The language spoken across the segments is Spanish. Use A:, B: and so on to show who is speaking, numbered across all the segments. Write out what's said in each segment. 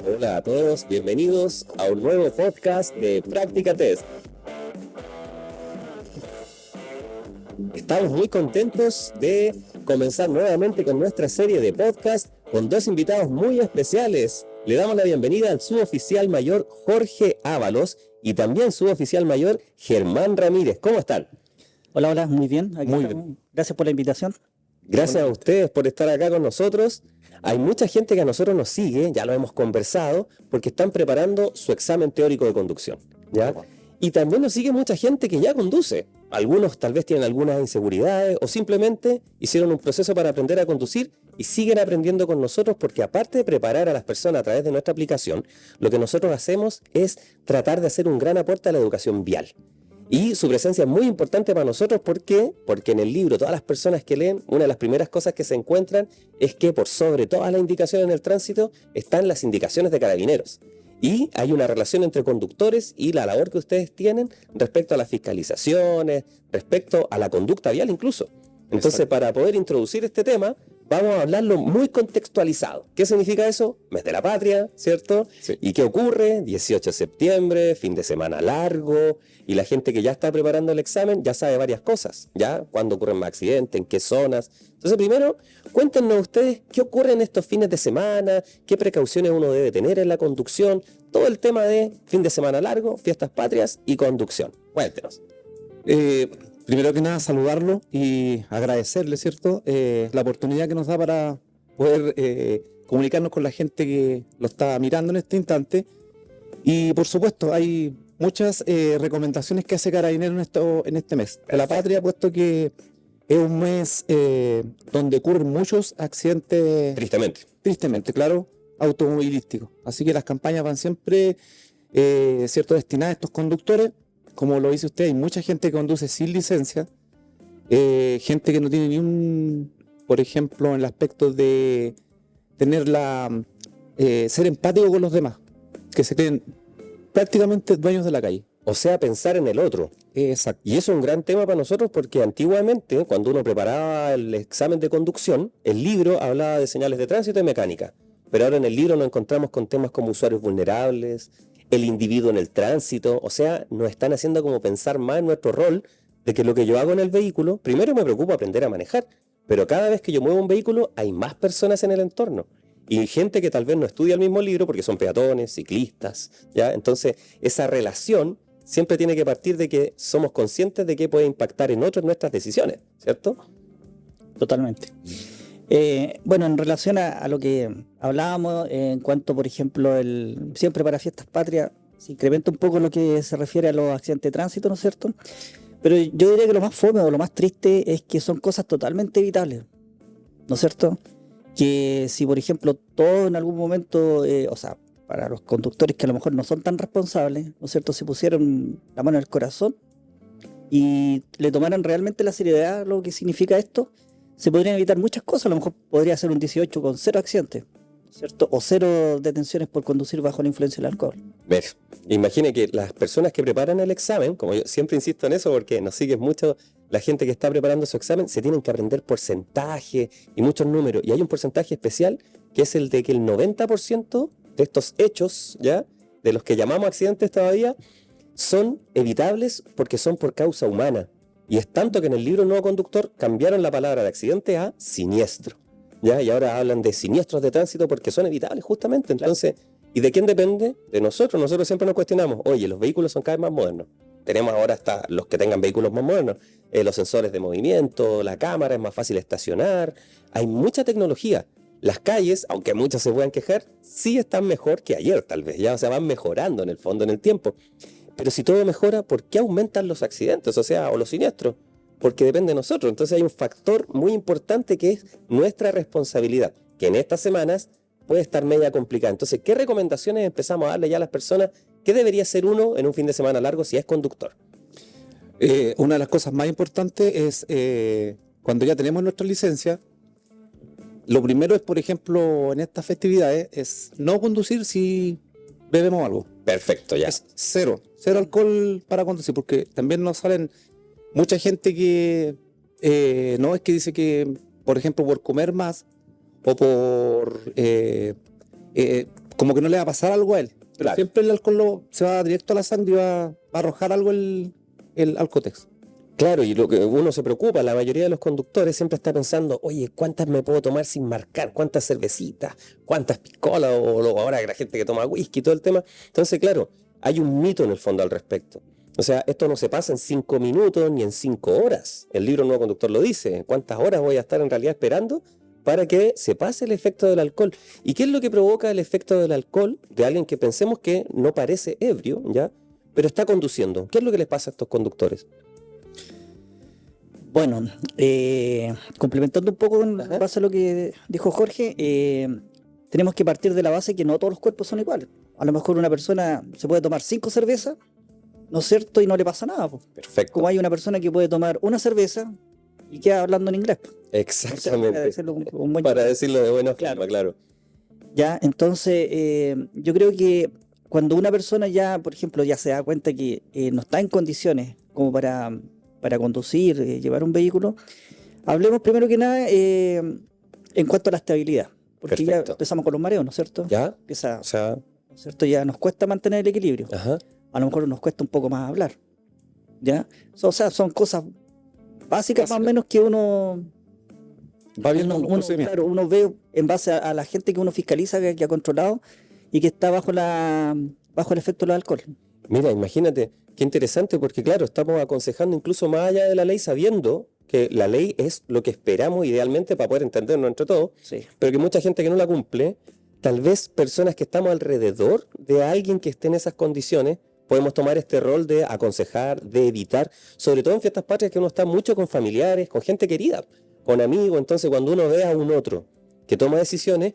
A: Hola a todos, bienvenidos a un nuevo podcast de Práctica Test. Estamos muy contentos de comenzar nuevamente con nuestra serie de podcast con dos invitados muy especiales. Le damos la bienvenida al suboficial mayor Jorge Ábalos y también suboficial mayor Germán Ramírez. ¿Cómo están?
B: Hola, hola, muy bien. Aquí
A: Muy
B: estamos. Gracias por la invitación.
A: Gracias a ustedes por estar acá con nosotros. Hay mucha gente que a nosotros nos sigue, ya lo hemos conversado, porque están preparando su examen teórico de conducción, ¿ya? Y también nos sigue mucha gente que ya conduce. Algunos tal vez tienen algunas inseguridades o simplemente hicieron un proceso para aprender a conducir y siguen aprendiendo con nosotros porque aparte de preparar a las personas a través de nuestra aplicación, lo que nosotros hacemos es tratar de hacer un gran aporte a la educación vial. Y su presencia es muy importante para nosotros, ¿por qué? Porque en el libro, todas las personas que leen, una de las primeras cosas que se encuentran es que por sobre todas las indicaciones en el tránsito están las indicaciones de carabineros. Y hay una relación entre conductores y la labor que ustedes tienen respecto a las fiscalizaciones, respecto a la conducta vial incluso. Entonces, para poder introducir este tema, vamos a hablarlo muy contextualizado. ¿Qué significa eso? Mes de la Patria, ¿cierto? Sí. ¿Y qué ocurre? 18 de septiembre, fin de semana largo, y la gente que ya está preparando el examen ya sabe varias cosas, ¿ya? ¿Cuándo ocurren más accidentes? ¿En qué zonas? Entonces, primero, cuéntenos ustedes qué ocurre en estos fines de semana, qué precauciones uno debe tener en la conducción, todo el tema de fin de semana largo, fiestas patrias y conducción. Cuéntenos.
C: Primero que nada, saludarlo y agradecerle, ¿cierto? La oportunidad que nos da para poder comunicarnos con la gente que lo está mirando en este instante. Y por supuesto, hay muchas recomendaciones que hace Carabineros en este mes de la Patria, puesto que es un mes donde ocurren muchos accidentes. Tristemente, claro, automovilísticos. Así que las campañas van siempre, ¿cierto?, destinadas a estos conductores. Como lo dice usted, hay mucha gente que conduce sin licencia, gente que no tiene ni un, por ejemplo, en el aspecto de tener ser empático con los demás, que se creen prácticamente dueños de la calle.
A: O sea, pensar en el otro.
C: Exacto.
A: Y eso es un gran tema para nosotros porque antiguamente, cuando uno preparaba el examen de conducción, el libro hablaba de señales de tránsito y mecánica. Pero ahora en el libro nos encontramos con temas como usuarios vulnerables, el individuo en el tránsito. O sea, nos están haciendo como pensar más en nuestro rol de que lo que yo hago en el vehículo, primero me preocupa aprender a manejar, pero cada vez que yo muevo un vehículo hay más personas en el entorno. Y gente que tal vez no estudia el mismo libro porque son peatones, ciclistas, ¿ya? Entonces, esa relación siempre tiene que partir de que somos conscientes de que puede impactar en otros nuestras decisiones, ¿cierto?
B: Totalmente. Bueno, en relación a lo que hablábamos, en cuanto, por ejemplo, siempre para fiestas patrias, se incrementa un poco lo que se refiere a los accidentes de tránsito, ¿no es cierto? Pero yo diría que lo más fome o lo más triste es que son cosas totalmente evitables, ¿no es cierto? Que si, por ejemplo, todos en algún momento, o sea, para los conductores que a lo mejor no son tan responsables, ¿no es cierto?, se pusieron la mano en el corazón y le tomaran realmente la seriedad lo que significa esto, se podrían evitar muchas cosas. A lo mejor podría ser un 18 con 0 accidentes, ¿cierto? O 0 detenciones por conducir bajo la influencia del alcohol.
A: Ver, imagine que las personas que preparan el examen, como yo siempre insisto en eso porque nos sigue mucho la gente que está preparando su examen, se tienen que aprender porcentajes y muchos números. Y hay un porcentaje especial que es el de que el 90% de estos hechos, ¿ya?, de los que llamamos accidentes todavía, son evitables porque son por causa humana. Y es tanto que en el libro Nuevo Conductor cambiaron la palabra de accidente a siniestro, ¿ya? Y ahora hablan de siniestros de tránsito porque son evitables justamente. Entonces, ¿y de quién depende? De nosotros. Nosotros siempre nos cuestionamos, oye, los vehículos son cada vez más modernos. Tenemos ahora hasta los que tengan vehículos más modernos, los sensores de movimiento, la cámara, es más fácil estacionar. Hay mucha tecnología. Las calles, aunque muchos se puedan quejar, sí están mejor que ayer tal vez, ya, o sea, van mejorando en el fondo, en el tiempo. Pero si todo mejora, ¿por qué aumentan los accidentes? O sea, o los siniestros. Porque depende de nosotros. Entonces hay un factor muy importante que es nuestra responsabilidad, que en estas semanas puede estar media complicada. Entonces, ¿qué recomendaciones empezamos a darle ya a las personas? ¿Qué debería hacer uno en un fin de semana largo si es conductor?
C: Una de las cosas más importantes es cuando ya tenemos nuestra licencia, lo primero es, por ejemplo, en estas festividades, es no conducir si bebemos algo.
A: Perfecto, ya.
C: Es cero alcohol para conducir, porque también nos salen mucha gente que no es que dice que, por ejemplo, por comer más o por como que no le va a pasar algo a él. Pero
A: Claro.
C: siempre el alcohol se va directo a la sangre y va a arrojar algo el Alcotex.
A: Claro, y lo que uno se preocupa, la mayoría de los conductores siempre está pensando, oye, ¿cuántas me puedo tomar sin marcar? ¿Cuántas cervecitas? ¿Cuántas piscolas? Ahora que la gente que toma whisky, todo el tema. Entonces, claro, hay un mito en el fondo al respecto. O sea, esto no se pasa en 5 minutos ni en 5 horas. El libro Nuevo Conductor lo dice. ¿Cuántas horas voy a estar en realidad esperando para que se pase el efecto del alcohol? ¿Y qué es lo que provoca el efecto del alcohol de alguien que pensemos que no parece ebrio, ¿ya? Pero está conduciendo? ¿Qué es lo que les pasa a estos conductores?
B: Bueno, complementando un poco con
A: Ajá.
B: base a lo que dijo Jorge, tenemos que partir de la base que no todos los cuerpos son iguales. A lo mejor una persona se puede tomar 5 cervezas, ¿no es cierto? Y no le pasa nada, po.
A: Perfecto.
B: Como hay una persona que puede tomar una cerveza y queda hablando en inglés, po.
A: Exactamente.
B: Para decirlo un buen
A: Para decirlo de buena
B: Claro.
A: forma, claro.
B: Ya, entonces yo creo que cuando una persona ya, por ejemplo, ya se da cuenta que no está en condiciones como para conducir, llevar un vehículo, hablemos primero que nada en cuanto a la estabilidad, porque ya
A: Perfecto.
B: empezamos con los mareos, ¿no es cierto?
A: ¿Ya?
B: Empieza,
A: O sea,
B: ¿no es cierto? Ya nos cuesta mantener el equilibrio,
A: ajá.
B: a lo mejor nos cuesta un poco más hablar, ¿ya? O sea, son cosas básicas más o menos que uno
C: Va viendo un
B: uno,
C: procedimiento.
B: claro, uno ve en base a la gente que uno fiscaliza, que ha controlado y que está bajo el efecto del alcohol.
A: Mira, imagínate, qué interesante, porque claro, estamos aconsejando incluso más allá de la ley, sabiendo que la ley es lo que esperamos idealmente para poder entendernos entre todos,
B: Sí.
A: pero que mucha gente que no la cumple, tal vez personas que estamos alrededor de alguien que esté en esas condiciones, podemos tomar este rol de aconsejar, de evitar, sobre todo en fiestas patrias que uno está mucho con familiares, con gente querida, con amigos. Entonces cuando uno ve a un otro que toma decisiones,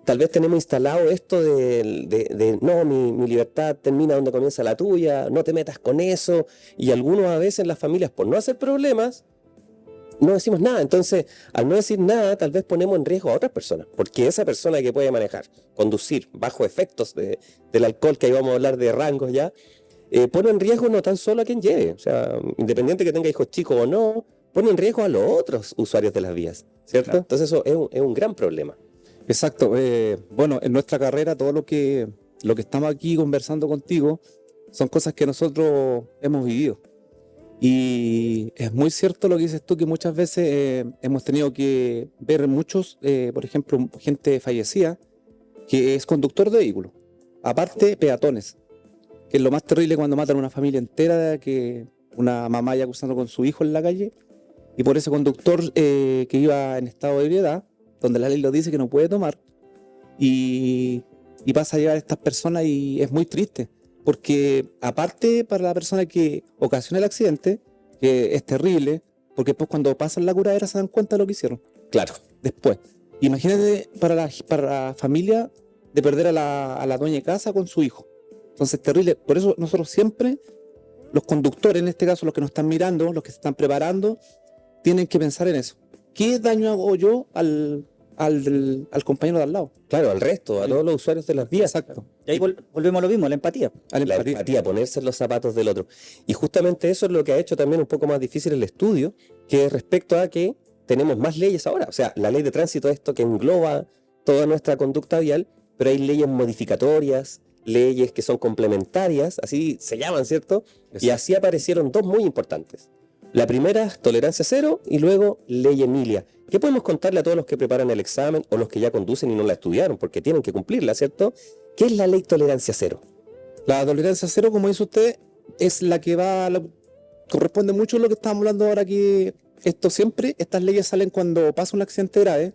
A: tal vez tenemos instalado esto de no, mi libertad termina donde comienza la tuya, no te metas con eso, y algunos a veces en las familias, por no hacer problemas, no decimos nada. Entonces, al no decir nada, tal vez ponemos en riesgo a otras personas, porque esa persona que puede manejar, conducir bajo efectos del alcohol, que ahí vamos a hablar de rangos ya, pone en riesgo no tan solo a quien lleve, o sea, independiente que tenga hijos chicos o no, pone en riesgo a los otros usuarios de las vías, ¿cierto?
B: Claro.
A: Entonces eso es un gran problema.
C: Exacto. Bueno, en nuestra carrera todo lo que estamos aquí conversando contigo son cosas que nosotros hemos vivido. Y es muy cierto lo que dices tú, que muchas veces hemos tenido que ver muchos, por ejemplo, gente fallecida que es conductor de vehículos, aparte peatones, que es lo más terrible cuando matan a una familia entera, que una mamá ya cruzando con su hijo en la calle, y por ese conductor que iba en estado de ebriedad, donde la ley lo dice que no puede tomar, y pasa a llevar a estas personas, y es muy triste, porque aparte para la persona que ocasiona el accidente, que es terrible, porque después cuando pasan la curadera se dan cuenta de lo que hicieron,
A: Claro.
C: después. Imagínate para la familia de perder a la dueña de casa con su hijo. Entonces, terrible. Por eso nosotros siempre, los conductores, en este caso los que nos están mirando, los que se están preparando, tienen que pensar en eso. ¿Qué daño hago yo al compañero de al lado?
A: Claro, al resto, a
C: Sí.
A: todos los usuarios de las vías.
C: Exacto.
B: Y ahí volvemos a lo mismo, a la empatía.
C: A la
A: La
C: empatía.
A: empatía, ponerse en los zapatos del otro. Y justamente eso es lo que ha hecho también un poco más difícil el estudio, que es respecto a que tenemos más leyes ahora. O sea, la ley de tránsito, esto que engloba toda nuestra conducta vial, pero hay leyes modificatorias, leyes que son complementarias, así se llaman, ¿cierto? Y
C: Exacto.
A: así aparecieron dos muy importantes. La primera, tolerancia cero, y luego ley Emilia. ¿Qué podemos contarle a todos los que preparan el examen o los que ya conducen y no la estudiaron? Porque tienen que cumplirla, ¿cierto? ¿Qué es la ley tolerancia cero?
C: La tolerancia cero, como dice usted, es la que corresponde mucho a lo que estamos hablando ahora, que estas leyes salen cuando pasa un accidente grave,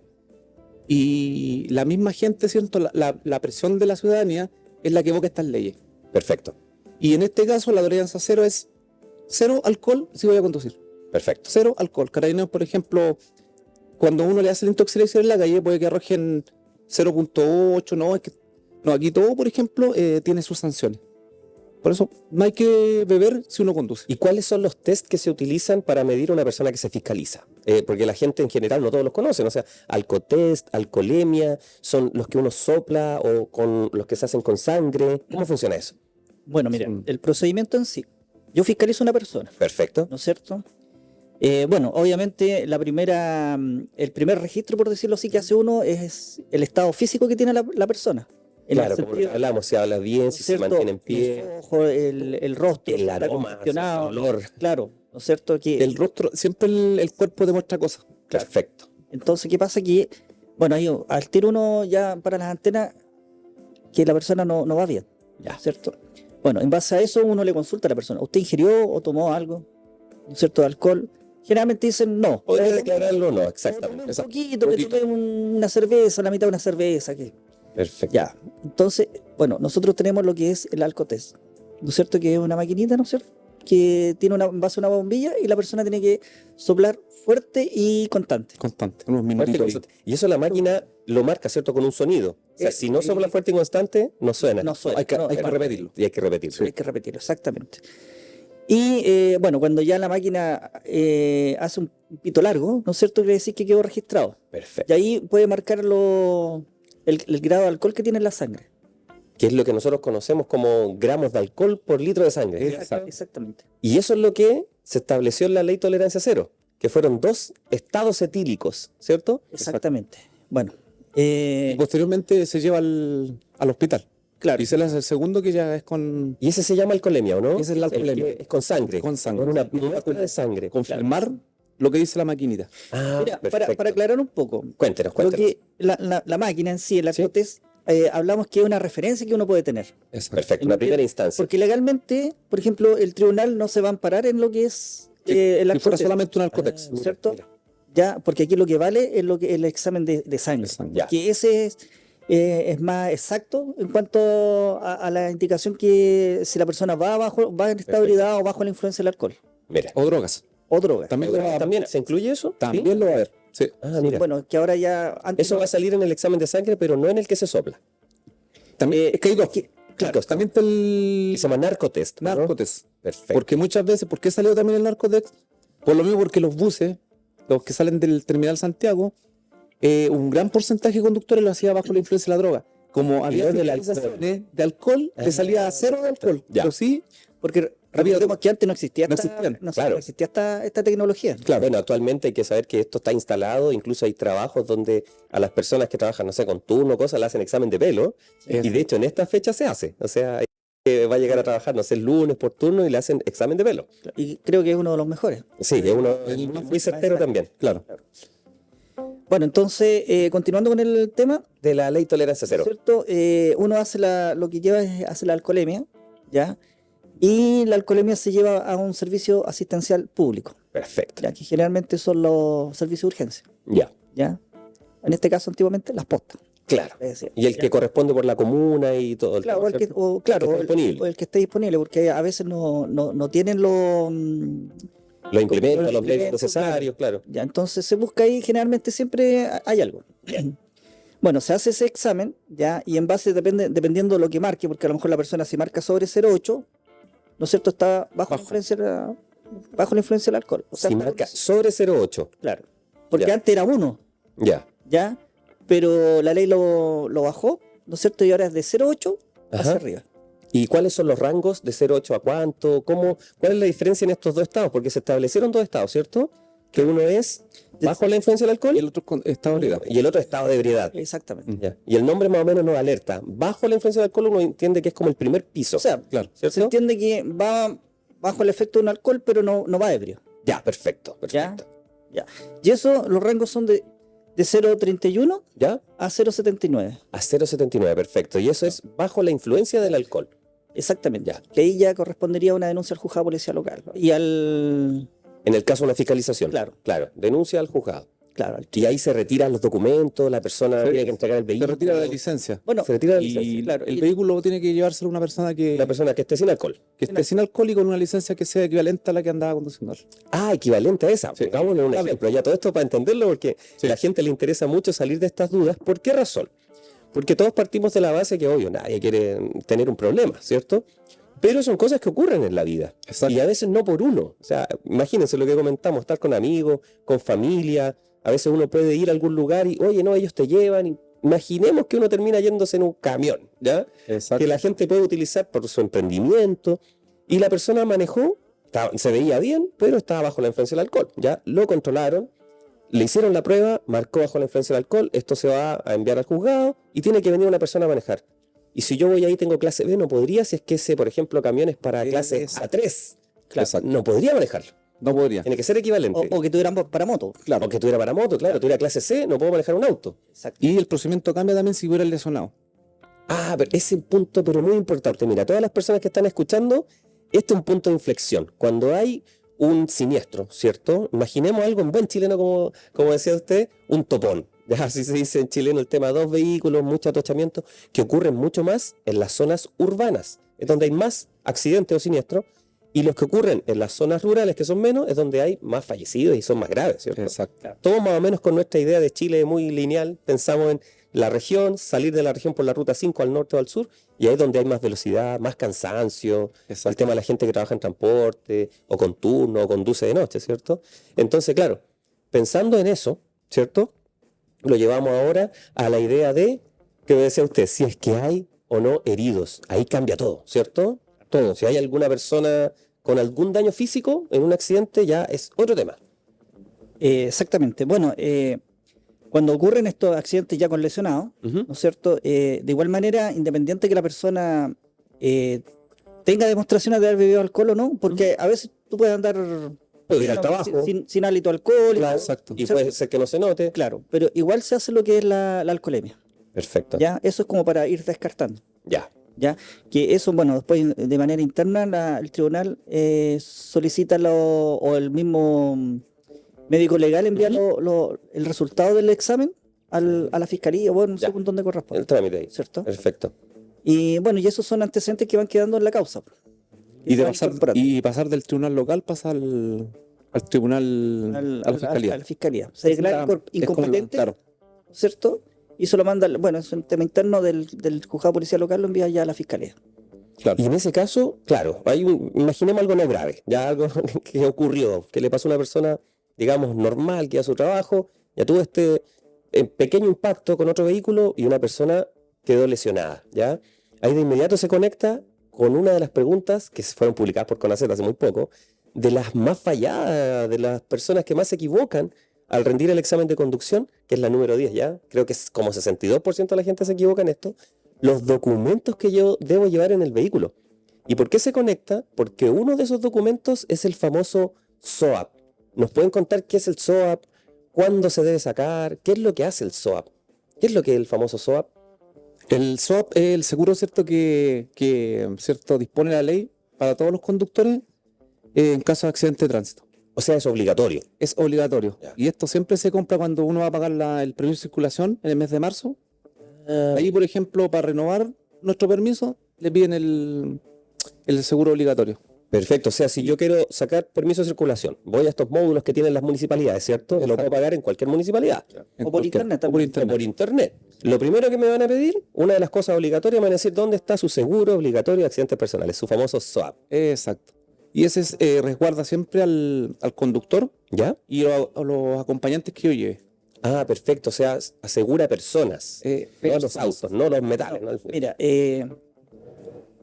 C: y la misma gente, ¿cierto? La presión de la ciudadanía es la que evoca estas leyes.
A: Perfecto,
C: Y en este caso, la tolerancia cero es cero alcohol si voy a conducir.
A: perfecto.
C: Cero alcohol. Carabineros, por ejemplo, cuando uno le hace la intoxicación en la calle, puede que arrojen 0.8, no, aquí todo, por ejemplo, tiene sus sanciones. Por eso no hay que beber si uno conduce.
A: ¿Y cuáles son los test que se utilizan para medir a una persona que se fiscaliza? Porque la gente en general no todos los conocen, o sea, alcotest, alcoholemia, son los que uno sopla o con los que se hacen con sangre. ¿Cómo funciona eso?
B: Bueno, mira,
C: Sí.
B: el procedimiento en sí. Yo fiscalizo a una persona,
A: Perfecto.
B: ¿no es cierto? Bueno, obviamente el primer registro, por decirlo así, que hace uno es el estado físico que tiene la persona. En
A: Claro,
B: el
A: como
B: sentido,
A: hablamos, si habla bien,
B: ¿no
A: si
B: es
A: se
B: cierto?
A: mantiene en pie,
B: Los ojos, el rostro,
A: el
B: si está
A: aroma,
B: congestionado,
A: el olor.
B: claro, ¿no es cierto? Que,
C: El rostro, siempre el cuerpo demuestra cosas.
A: Perfecto.
B: entonces, ¿qué pasa? Que, bueno, ahí al tiro uno ya para las antenas, que la persona no va bien,
A: Ya.
B: ¿cierto? Bueno, en base a eso uno le consulta a la persona, ¿usted ingirió o tomó algo, ¿no es cierto?, de alcohol. Generalmente dicen no.
A: Podría declararlo o no,
B: Tomé
A: exactamente.
B: un
A: Exacto.
B: poquito, que tomé una cerveza, la mitad de una cerveza, que
A: Perfecto.
B: ya. Entonces, bueno, nosotros tenemos lo que es el Alcotest, ¿no es cierto? Que es una maquinita, ¿no es cierto? Que tiene en base a una bombilla y la persona tiene que soplar fuerte y constante.
C: Constante, unos
A: Fuerte y
C: minutitos.
A: constante. Y eso la máquina lo marca, ¿cierto? Con un sonido. O sea, si no sopla fuerte y constante, no suena.
B: No suena.
C: Hay que,
B: no,
C: hay que
B: marca.
C: repetirlo.
A: Y hay que repetirlo.
B: Hay que repetirlo, exactamente. Y bueno, cuando ya la máquina hace un pito largo, ¿no es cierto? Quiere decir que quedó registrado. Y
A: Perfecto.
B: ahí puede marcar el grado de alcohol que tiene en la sangre.
A: Que es lo que nosotros conocemos como gramos de alcohol por litro de sangre.
B: Exactamente.
A: Y eso es lo que se estableció en la ley tolerancia cero, que fueron 2 estados etílicos, ¿cierto?
B: Exactamente. Bueno,
C: Y posteriormente se lleva al hospital.
B: claro.
C: Y se le hace el segundo que ya es con
A: Y ese se llama alcoholemia, ¿o no?
C: Ese es la alcoholemia.
A: que es con sangre.
C: Con sangre.
A: Con una muestra de sangre.
C: confirmar lo que dice la maquinita.
A: Ah,
B: Mira,
A: perfecto.
B: para aclarar un poco,
A: Cuéntenos,
B: lo
A: cuéntenos.
B: que la máquina en sí, el
A: Sí.
B: Alcotest, hablamos que es una referencia que uno puede tener.
C: Exacto.
A: Perfecto, una primera instancia.
B: Porque legalmente, por ejemplo, el tribunal no se va a amparar en lo que es el
C: Si fuera
B: Alcotest,
C: solamente un Alcotex.
A: Mira,
B: ¿cierto?
A: mira.
B: Ya, porque aquí lo que vale es lo que el examen de sangre.
C: De sangre.
A: Ya.
B: Que ese es más exacto en cuanto a la indicación que si la persona va en estado de ebriedad o bajo la influencia del alcohol
A: Mira.
C: O drogas.
B: o droga.
C: También, lo va a-
A: ¿También se incluye eso?
C: también
A: ¿Sí?
C: lo va a ver. Sí.
A: Ah, mira.
B: Bueno, que ahora ya antes
A: Eso va a salir en el examen de sangre, pero no en el que se sopla.
C: También, es que hay dos.
A: Claro,
C: También está
A: Y
C: el
A: se llama narcotest, ¿no?
C: Narcotex.
A: Perfecto.
C: Porque muchas veces, ¿por qué salió también el Narcotex? Por lo mismo, porque los buses, los que salen del terminal Santiago, un gran porcentaje de conductores lo hacía bajo la influencia de la droga. Como había
A: no del
C: fiscalizaciones de alcohol, le salía a cero de alcohol.
A: Ya.
C: Pero sí,
B: porque recordemos que antes no existía
C: No
B: esta,
C: existían,
A: claro.
B: no existía esta tecnología.
C: claro.
A: Bueno, actualmente hay que saber que esto está instalado, incluso hay trabajos donde a las personas que trabajan, no sé, con turno, cosas, le hacen examen de pelo, y de hecho en esta fecha se hace. O sea, hay que va a llegar a trabajar, no sé, el lunes por turno y le hacen examen de pelo.
B: Y creo que es uno de los mejores.
A: Sí, es uno muy certero también.
C: Claro.
B: Bueno, entonces, continuando con el tema,
A: De la ley tolerancia cero.
B: ¿cierto? Uno hace lo que lleva es hace la alcoholemia, ¿ya? Y la alcoholemia se lleva a un servicio asistencial público,
A: Perfecto.
B: ya que generalmente son los servicios de urgencia,
A: Ya,
B: ¿ya? En este caso, antiguamente, las postas.
A: claro.
B: Es decir,
A: Y el que corresponde por la comuna y todo el
B: claro,
A: tema,
B: o el que,
A: ¿cierto?
B: o, claro,
A: que esté disponible.
B: o el que esté disponible, porque a veces no tienen
A: Los implementos,
B: los
A: los medios
B: implementos,
A: necesarios, claro.
B: ya, entonces se busca ahí, generalmente siempre hay algo. Bueno, se hace ese examen, ya, y en base dependiendo de lo que marque, porque a lo mejor la persona si marca sobre 0,8, ¿no es cierto? Está bajo la influencia del alcohol. O sea,
A: Si
B: está-
A: marca sobre 0,8.
B: claro. Porque
A: Ya.
B: antes era 1,
A: Ya.
B: ¿ya? Pero la ley lo bajó, ¿no es cierto? Y ahora es de 0,8 hacia
A: Ajá.
B: arriba.
A: ¿Y cuáles son los rangos de 0,8 a cuánto? ¿Cuál es la diferencia en estos 2 estados? Porque se establecieron 2 estados, ¿cierto? Que uno es bajo la influencia del alcohol
C: Y el otro estado de ebriedad.
A: y el otro estado de ebriedad.
B: Exactamente.
A: Ya. Y el nombre más o menos nos alerta. Bajo la influencia del alcohol uno entiende que es como el primer piso.
B: O sea,
C: Claro.
A: ¿cierto?
B: se entiende que va bajo el efecto de un alcohol, pero no va ebrio.
A: Ya, perfecto,
B: ¿Ya?
A: perfecto.
B: Ya. Y eso, los rangos son de 0,31
A: ¿Ya?
B: a 0,79.
A: A 0,79, perfecto. Y eso es bajo la influencia del alcohol.
B: Exactamente.
A: Ya.
B: Que ahí ya correspondería a una denuncia al juzgado de policía local. Y al.
A: En el caso de una fiscalización.
B: Claro.
A: Claro. Denuncia al juzgado.
B: Claro.
A: Y ahí se retiran los documentos, la persona tiene que entregar el
C: Se
A: vehículo.
C: retira la licencia.
B: Bueno,
A: Se retira la
C: Y
A: licencia.
B: claro,
C: el
B: y-
C: vehículo tiene que llevárselo una persona que
A: La persona que esté sin alcohol.
C: esté sin alcohol y con una licencia que sea equivalente a la que andaba conduciendo.
A: Ah, equivalente a esa.
C: Sí.
A: Pongámosle un ejemplo. Ya todo esto para entenderlo, porque
C: Sí.
A: a la gente le interesa mucho salir de estas dudas. ¿Por qué razón? Porque todos partimos de la base que, obvio, nadie quiere tener un problema, ¿cierto? Pero son cosas que ocurren en la vida.
C: Exacto.
A: Y a veces no por uno. O sea, imagínense lo que comentamos, estar con amigos, con familia. A veces uno puede ir a algún lugar y, oye, no, ellos te llevan. Y imaginemos que uno termina yéndose en un camión, ¿ya?
C: Exacto.
A: Que la gente puede utilizar por su emprendimiento. Y la persona manejó, se veía bien, pero estaba bajo la influencia del alcohol. Ya lo controlaron, le hicieron la prueba, marcó bajo la influencia del alcohol. Esto se va a enviar al juzgado y tiene que venir una persona a manejar. Y si yo voy ahí tengo clase B, no podría, si es que ese, por ejemplo, camión es para clase
C: Exacto.
A: A3.
B: Claro.
C: Exacto.
A: No podría manejarlo.
C: No podría.
A: Tiene que ser equivalente.
B: O que tuvieran para moto.
C: Claro.
A: O que tuviera para moto, claro, tuviera clase C, no puedo manejar un auto.
B: Exacto.
C: Y el procedimiento cambia también si hubiera lesionado.
A: Ah, pero ese punto, pero muy importante. Mira, todas las personas que están escuchando, este es un punto de inflexión. Cuando hay un siniestro, ¿cierto? Imaginemos algo en buen chileno, como decía usted, un topón. Ya así se dice en chileno el tema de dos vehículos, mucho atochamiento, que ocurren mucho más en las zonas urbanas, es donde hay más accidentes o siniestros, y los que ocurren en las zonas rurales, que son menos, es donde hay más fallecidos y son más graves, ¿cierto?
C: Exacto.
A: Todos más o menos con nuestra idea de Chile muy lineal, pensamos en la región, salir de la región por la ruta 5 al norte o al sur, y ahí es donde hay más velocidad, más cansancio, el tema de la gente que trabaja en transporte, o con turno, o conduce de noche, ¿cierto? Entonces, claro, pensando en eso, ¿cierto? Lo llevamos ahora a la idea de, que me decía usted, si es que hay o no heridos, ahí cambia todo, ¿cierto? Todo. Si hay alguna persona con algún daño físico en un accidente, ya es otro tema.
B: Exactamente. Bueno, cuando ocurren estos accidentes ya con lesionados,
A: Ujú.
B: ¿no es cierto? De igual manera, independiente que la persona tenga demostraciones de haber bebido alcohol o no, porque a veces tú puedes andar
A: Puedo ir al trabajo.
B: sin hálito alcohólico.
A: Claro,
C: Exacto.
A: y puede ser que no se note.
B: Claro, pero igual se hace lo que es la alcoholemia.
A: Perfecto.
B: ¿Ya? Eso es como para ir descartando.
A: Ya.
B: ¿Ya? Que eso, bueno, después de manera interna el tribunal solicita o el mismo médico legal envía el resultado del examen a la fiscalía, bueno,
A: Ya.
B: según donde
A: El
B: corresponde,
A: trámite ahí.
B: ¿cierto?
A: Perfecto.
B: Y bueno, y esos son antecedentes que van quedando en la causa.
C: Y,
B: Se van incorporando
C: pasar del tribunal local pasa al tribunal, a la fiscalía.
B: a la fiscalía. Se declara
C: Es como
B: incompetente,
C: claro.
B: ¿cierto? Y se lo manda, bueno, es un tema interno del juzgado policial local, lo envía ya a la fiscalía.
C: Claro.
A: Y en ese caso, claro, imaginemos algo no grave, ya algo que ocurrió, que le pasó a una persona, digamos, normal, que iba a su trabajo, ya tuvo este pequeño impacto con otro vehículo y una persona quedó lesionada, ¿ya? Ahí de inmediato se conecta con una de las preguntas que se fueron publicadas por CONACET hace muy poco, de las más falladas, de las personas que más se equivocan al rendir el examen de conducción, que es la número 10, ¿ya? Creo que es como 62% de la gente se equivoca en esto. Los documentos que yo debo llevar en el vehículo. ¿Y por qué se conecta? Porque uno de esos documentos es el famoso SOAP. ¿Nos pueden contar qué es el SOAP? ¿Cuándo se debe sacar? ¿Qué es lo que hace el SOAP? ¿Qué es lo que es el famoso SOAP?
C: El SOAP es el seguro, ¿cierto? Que ¿cierto? Dispone la ley para todos los conductores en caso de accidente de tránsito.
A: O sea, es obligatorio.
C: Es obligatorio.
A: Ya.
C: Y esto siempre se compra cuando uno va a pagar el permiso de circulación en el mes de marzo. Ahí, por ejemplo, para renovar nuestro permiso, le piden el seguro obligatorio.
A: Perfecto, o sea, si yo quiero sacar permiso de circulación, voy a estos módulos que tienen las municipalidades, ¿cierto? Que lo puedo pagar en cualquier municipalidad.
C: En
B: O por
C: cualquier-
B: internet
C: o por
B: también.
A: O por internet. Lo primero que me van a pedir, una de las cosas obligatorias, me van a decir dónde está su seguro obligatorio de accidentes personales, su famoso SOAP.
C: Exacto. Y ese resguarda siempre al conductor
A: ¿Ya?
C: y a los acompañantes que yo lleve.
A: Ah, perfecto, o sea, asegura personas, no los autos, no los metales. ¿no?
B: Mira,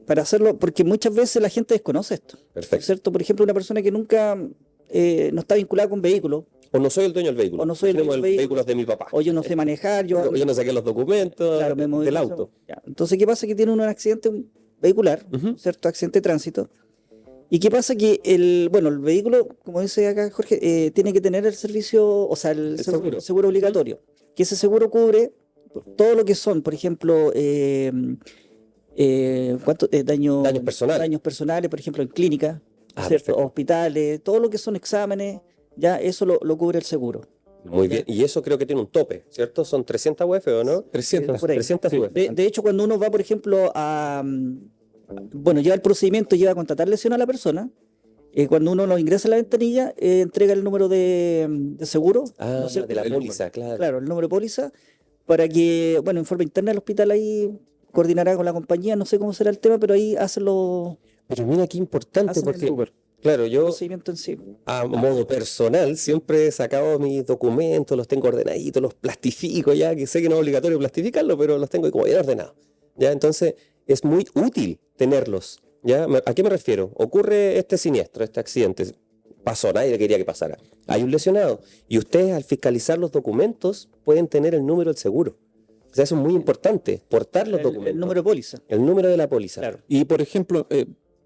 B: para hacerlo, porque muchas veces la gente desconoce esto.
A: Perfecto.
B: ¿Cierto? Por ejemplo, una persona que nunca no está vinculada con vehículos,
A: O no soy el dueño del vehículo.
B: O no soy el dueño del vehículo.
A: vehículo es de mi papá.
B: o yo no sé manejar,
A: Yo no saqué los documentos
B: claro, me moví
A: del
B: con eso.
A: auto.
B: Ya. Entonces, ¿qué pasa? Que tiene un accidente vehicular,
A: Ujú.
B: ¿cierto? Accidente de tránsito. ¿Y qué pasa? Que el vehículo, como dice acá Jorge, tiene que tener el servicio, o sea, el
A: seguro.
B: seguro obligatorio. Que ese seguro cubre todo lo que son, por ejemplo,
A: Daños personales.
B: daños personales, por ejemplo, en clínicas,
A: Ah,
B: ¿cierto?
A: perfecto.
B: Hospitales, todo lo que son exámenes, ya eso lo cubre el seguro.
A: Muy bien. Y eso creo que tiene un tope, ¿cierto? Son 300 UF, ¿o no?
C: 300.
B: Por ahí.
A: 300 UF.
B: De hecho, cuando uno va, por ejemplo, lleva el procedimiento, lleva a contratar lesión a la persona, cuando uno lo ingresa a la ventanilla, entrega el número de seguro,
A: Ah,
B: ¿no es cierto?
A: de la
C: El
A: póliza, claro.
B: Claro, el número de póliza, para que, bueno, en forma interna el hospital ahí coordinará con la compañía, no sé cómo será el tema, pero ahí hacen los
A: Pero mira qué importante,
B: Hacen el
A: porque,
C: Súper.
A: claro, yo
B: procedimientos en sí.
A: a modo personal siempre he sacado mis documentos, los tengo ordenaditos, los plastifico ya, que sé que no es obligatorio plastificarlos, pero los tengo como bien ordenados. ¿Ya? Entonces es muy útil tenerlos. ¿Ya? ¿A qué me refiero? Ocurre este siniestro, este accidente, pasó, nadie quería que pasara. Hay un lesionado y ustedes al fiscalizar los documentos pueden tener el número del seguro. O sea, eso es muy importante, portar los
B: El
A: documentos.
B: número de póliza.
A: El número de la póliza.
B: Claro.
C: Y por ejemplo,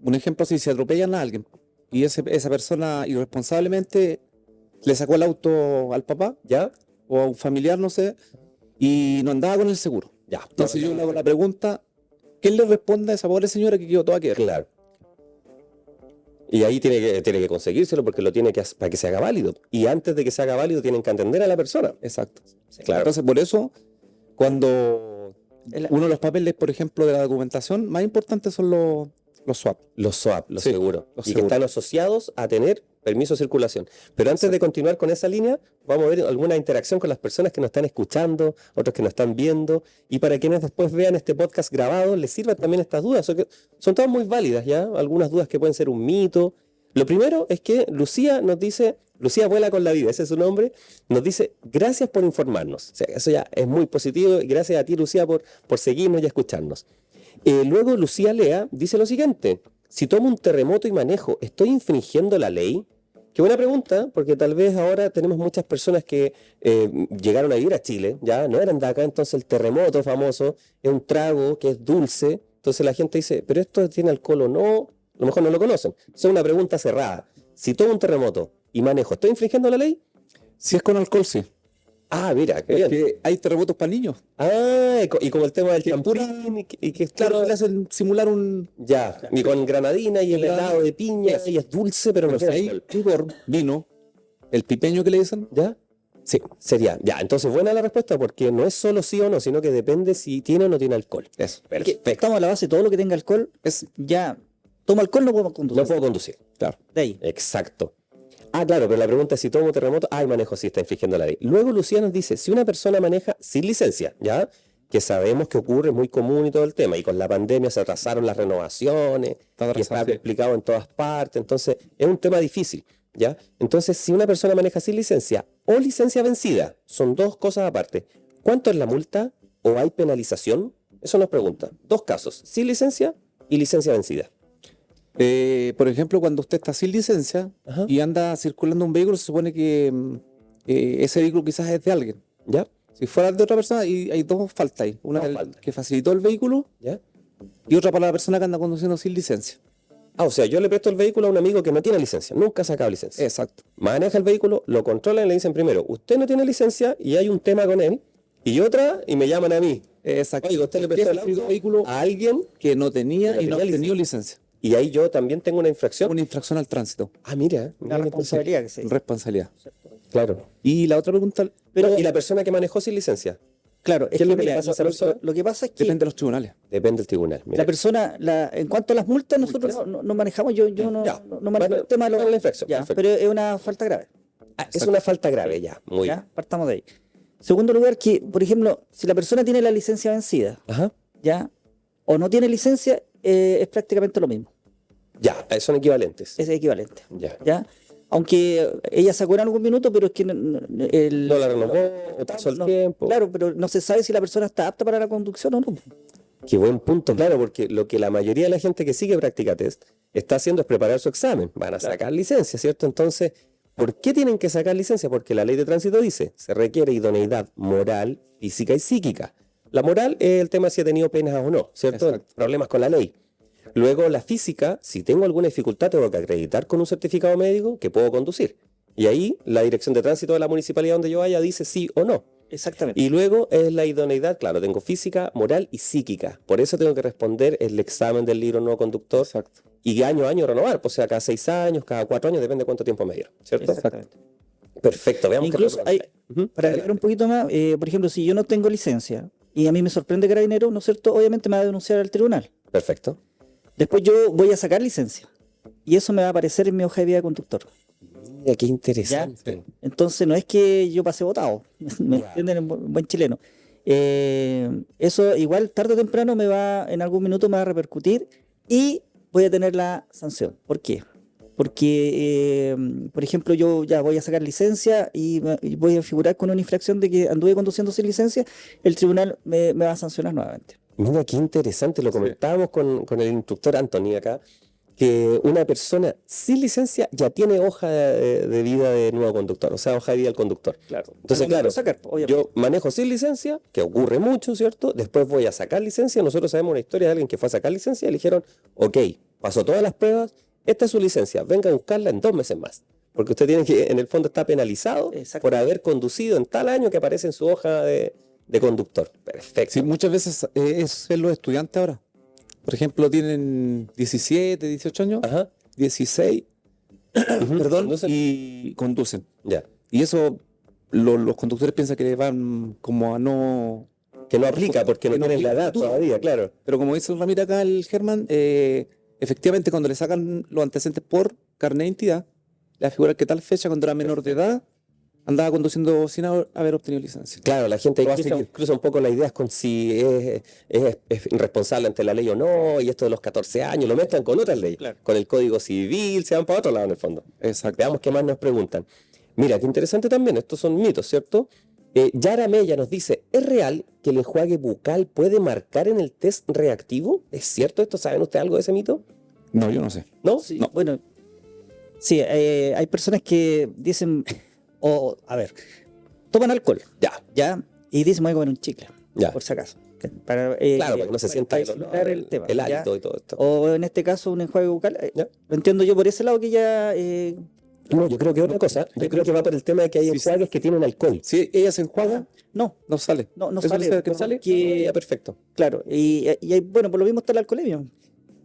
C: un ejemplo así, si atropellan a alguien y esa persona irresponsablemente le sacó el auto al papá
A: ¿Ya?
C: o a un familiar, no sé, y no andaba con el seguro.
A: Ya.
C: Entonces yo le hago la pregunta, ¿quién le responde a esa pobre señora que quedó toda quedar?
A: Claro. Y ahí tiene que conseguírselo porque lo tiene que para que se haga válido. Y antes de que se haga válido tienen que atender a la persona.
C: Exacto.
A: Claro.
C: Entonces por eso, cuando uno de los papeles, por ejemplo, de la documentación, más importantes son los swap.
A: Los SOAP, los
C: Sí,
A: seguros.
C: los
A: Y que
C: seguros.
A: están asociados a tener permiso de circulación. Pero antes de continuar con esa línea, vamos a ver alguna interacción con las personas que nos están escuchando, otros que nos están viendo. Y para quienes después vean este podcast grabado, les sirvan también estas dudas. Son todas muy válidas, ¿ya? Algunas dudas que pueden ser un mito. Lo primero es que Lucía nos dice, Lucía vuela con la vida, ese es su nombre, nos dice, gracias por informarnos. O sea, eso ya es muy positivo y gracias a ti, Lucía, por seguirnos y escucharnos. Luego Lucía Lea dice lo siguiente, si tomo un terremoto y manejo, ¿estoy infringiendo la ley? Qué buena pregunta, porque tal vez ahora tenemos muchas personas que llegaron a vivir a Chile, ya no eran de acá, entonces el terremoto famoso es un trago que es dulce, entonces la gente dice, ¿pero esto tiene alcohol o no? A lo mejor no lo conocen. Es una pregunta cerrada. Si tomo un terremoto y manejo, ¿estoy infringiendo la ley?
C: Si es con alcohol, sí.
A: Ah, mira, qué bien.
C: Porque hay terremotos para niños.
A: Ah, y como el tema del
C: Que
A: champurín, y que
C: Claro,
A: claro,
C: le hacen simular un...
A: ya, y con granadina y el helado de piña,
C: Eso.
A: y es dulce, pero no
C: Entonces
A: tiene
C: ahí,
A: alcohol.
C: rigor, vino, el pipeño que le dicen,
A: ¿Ya? Sí, sería. Ya, entonces buena la respuesta porque no es solo sí o no, sino que depende si tiene o no tiene alcohol.
C: eso.
B: Que
A: Perfecto.
B: estamos a la base, todo lo que tenga alcohol,
C: Es,
B: ya toma alcohol, no podemos conducir.
A: No puedo conducir.
C: claro.
B: De ahí.
A: Exacto. Ah, claro, pero la pregunta es si tomo terremoto. Ah, y manejo, sí, está infringiendo la ley. Luego Lucía nos dice, si una persona maneja sin licencia, ¿ya? Que sabemos que ocurre, muy común y todo el tema, y con la pandemia se atrasaron las renovaciones,
C: Está
A: y
C: atrasado,
A: está
C: sí.
A: explicado en todas partes, entonces es un tema difícil, ¿ya? Entonces, si una persona maneja sin licencia o licencia vencida, son dos cosas aparte. ¿Cuánto es la multa o hay penalización? Eso nos pregunta. Dos casos, sin licencia y licencia vencida.
C: Por ejemplo, cuando usted está sin licencia
A: Ajá.
C: y anda circulando un vehículo, se supone que ese vehículo quizás es de alguien.
A: ¿Ya?
C: Si fuera de otra persona, y hay dos faltas ahí. Una
A: Dos
C: del
A: faltas.
C: que facilitó el vehículo
A: ¿Ya?
C: y otra para la persona que anda conduciendo sin licencia.
A: Ah, o sea, yo le presto el vehículo a un amigo que no tiene licencia, nunca ha sacado licencia.
C: Exacto.
A: Maneja el vehículo, lo controlan y le dicen primero, usted no tiene licencia y hay un tema con él, y otra, y me llaman a mí.
C: Exacto.
A: Oiga, usted le
C: Porque
A: prestó el
C: facilitó
A: auto
C: vehículo
A: a alguien
C: que no tenía
A: que no
C: y no ha
A: tenía
C: tenido licencia.
A: y ahí yo también tengo una infracción.
C: Una infracción al tránsito.
A: Ah, mira,
B: La responsabilidad que se dice.
C: Responsabilidad.
A: Claro.
C: Y la otra pregunta
B: Pero,
A: ¿Y la persona que manejó sin licencia?
B: claro, es
A: ¿Qué es
B: que
A: lo que le
B: mira,
A: pasa a esa persona?
B: lo que pasa es que
C: depende de los tribunales.
A: Depende del tribunal. Mira.
B: la persona, en cuanto a las multas, nosotros no manejamos, yo no,
A: Ya.
B: no manejo
A: Bueno,
B: el tema de
A: bueno, la infracción,
B: ya,
A: perfecto.
B: pero es una falta grave.
A: Ah, es una falta grave ya. Muy bien.
B: ¿Ya? Partamos de ahí. Segundo lugar, que, por ejemplo, si la persona tiene la licencia vencida,
A: Ajá.
B: ¿ya? O no tiene licencia, es prácticamente lo mismo.
A: Ya, son equivalentes.
B: Es equivalente.
A: Ya.
B: ¿Ya? Aunque ella sacó en algún minuto, pero es que
A: No la renovó, o pasó el tiempo.
B: Claro, pero no se sabe si la persona está apta para la conducción o no.
A: Qué buen punto, claro, porque lo que la mayoría de la gente que sigue Práctica Test está haciendo es preparar su examen. Van a sacar licencia, ¿cierto? Entonces, ¿por qué tienen que sacar licencia? Porque la ley de tránsito dice, se requiere idoneidad moral, física y psíquica. La moral es el tema si ha tenido penas o no, ¿cierto?
C: Exacto.
A: Problemas con la ley. Luego, la física, si tengo alguna dificultad, tengo que acreditar con un certificado médico que puedo conducir. Y ahí, la dirección de tránsito de la municipalidad donde yo vaya dice sí o no.
B: Exactamente.
A: Y luego es la idoneidad, claro, tengo física, moral y psíquica. Por eso tengo que responder el examen del libro nuevo conductor.
C: Exacto.
A: Y año a año renovar, pues, o sea, cada 6 años, cada 4 años, depende de cuánto tiempo me dieron, ¿cierto?
B: Exactamente.
A: Perfecto, veamos. qué
B: Incluso
A: otra
B: hay,
A: pregunta hay. Ujú.
B: para agregar un poquito más, por ejemplo, si yo no tengo licencia y a mí me sorprende Carabinero, ¿no es cierto? Obviamente me va a denunciar al tribunal.
A: Perfecto.
B: Después yo voy a sacar licencia y eso me va a aparecer en mi hoja de vida de conductor.
A: Mira, qué interesante.
B: Entonces no es que yo pase votado, ¿me
A: Ya.
B: entienden en buen chileno? Eso igual tarde o temprano en algún minuto me va a repercutir y voy a tener la sanción. ¿Por qué? Porque, por ejemplo, yo ya voy a sacar licencia y voy a figurar con una infracción de que anduve conduciendo sin licencia, el tribunal me va a sancionar nuevamente.
A: Mira, qué interesante. Lo comentábamos con el instructor Anthony acá. que una persona sin licencia ya tiene hoja de vida de nuevo conductor, o sea, hoja de vida del conductor.
B: Claro.
A: Entonces, claro,
B: Sacar, obviamente.
A: yo manejo sin licencia, que ocurre mucho, ¿cierto? Después voy a sacar licencia. Nosotros sabemos una historia de alguien que fue a sacar licencia y le dijeron, ok, pasó todas las pruebas, esta es su licencia, venga a buscarla en 2 meses más. Porque usted tiene que, en el fondo está penalizado
B: Exacto.
A: por haber conducido en tal año que aparece en su hoja de conductor. Perfecto.
C: Sí, muchas veces es los estudiantes ahora. Por ejemplo, tienen 17, 18 años,
A: Ajá.
C: 16, perdón,
A: Conducen.
C: y conducen.
A: Ya.
C: Y eso los conductores piensan que van como a no...
A: Que no aplica porque no
C: Que no
A: tienen la
C: aplica
A: edad
C: futuro.
A: todavía, claro.
C: Pero como dice el Ramiro acá, el Germán, efectivamente cuando le sacan los antecedentes por carnet de identidad, le figura que tal fecha, cuando era menor de edad, andaba conduciendo sin haber obtenido licencia.
A: Claro, la gente
C: Lo va a
A: cruza,
C: seguir.
A: cruza un poco las ideas con si es responsable ante la ley o no, y esto de los 14 años, lo mezclan con otras leyes,
B: Claro.
A: con el Código Civil, se van para otro lado en el fondo.
C: Exacto.
A: Veamos qué más nos preguntan. Mira, qué interesante también, estos son mitos, ¿cierto? Yara Mella nos dice, ¿es real que el enjuague bucal puede marcar en el test reactivo? ¿Es cierto esto? ¿Saben ustedes algo de ese mito?
C: No, yo no sé.
A: ¿No?
B: Sí,
C: No.
B: bueno, sí, hay personas que dicen, a ver, toman alcohol,
A: Ya,
B: y dicen, voy a comer un chicle,
A: ya.
B: por si acaso. Para,
A: Claro, para que no se sienta el olor,
B: disimular el tema,
A: el
B: ¿ya?
A: hálito y todo esto.
B: O en este caso, un enjuague bucal.
A: Ya.
B: Lo entiendo yo por ese lado que ya...
A: No, yo creo que otra cosa. Yo creo que va por el tema de que hay
C: Sí,
A: enjuagues que tienen alcohol.
C: Si ella se enjuaga,
B: no,
C: no sale.
B: no
C: Eso
B: sale.
C: no sé, ¿que
A: ¿No sale?
B: porque-
A: Ya, perfecto.
B: Claro, bueno, por lo mismo está la alcoholemia.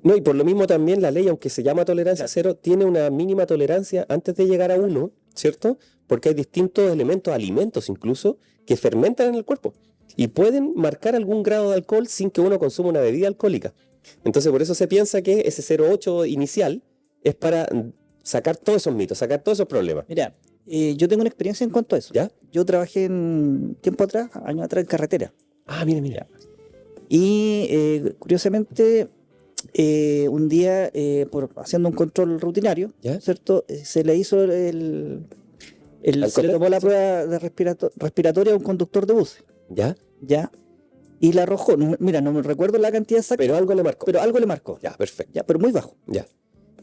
A: No, y por lo mismo también la ley, aunque se llama tolerancia cero, tiene una mínima tolerancia antes de llegar a 1, ¿cierto? Porque hay distintos elementos, alimentos incluso, que fermentan en el cuerpo y pueden marcar algún grado de alcohol sin que uno consuma una bebida alcohólica. Entonces, por eso se piensa que ese 0,8 inicial es para sacar todos esos mitos, sacar todos esos problemas.
B: Mira, yo tengo una experiencia en cuanto a eso.
A: ¿Ya?
B: Yo trabajé tiempo atrás, años atrás, en carretera.
A: Ah, mira.
B: Y curiosamente, un día, haciendo un control rutinario,
A: ¿Ya?
B: ¿cierto? Se le hizo se le tomó la prueba de respiratoria a un conductor de bus,
A: ¿Ya?
B: ¿ya? Y la arrojó. Mira, no me recuerdo la cantidad exacta,
A: Pero algo le marcó.
B: pero algo le marcó.
A: Ya, perfecto.
B: Ya, pero muy bajo.
A: Ya.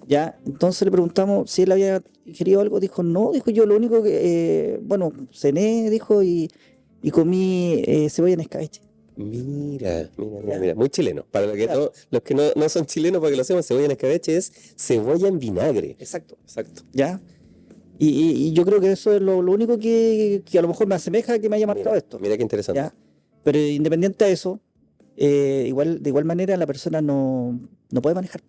B: Ya, entonces le preguntamos si él había ingerido algo. Dijo, no, dijo, yo lo único que, bueno, cené, dijo, y comí cebolla en escabeche.
A: Mira.
B: Ya.
A: Muy chileno. Para
B: Claro.
A: los que no son chilenos, para que lo sepan, cebolla en escabeche es cebolla en vinagre.
B: Exacto.
C: Exacto.
B: ¿Ya? Y yo creo que eso es lo único que a lo mejor me asemeja a que me haya marcado esto.
A: Mira qué interesante.
B: ¿Ya? Pero independiente de eso, de igual manera la persona no puede manejar.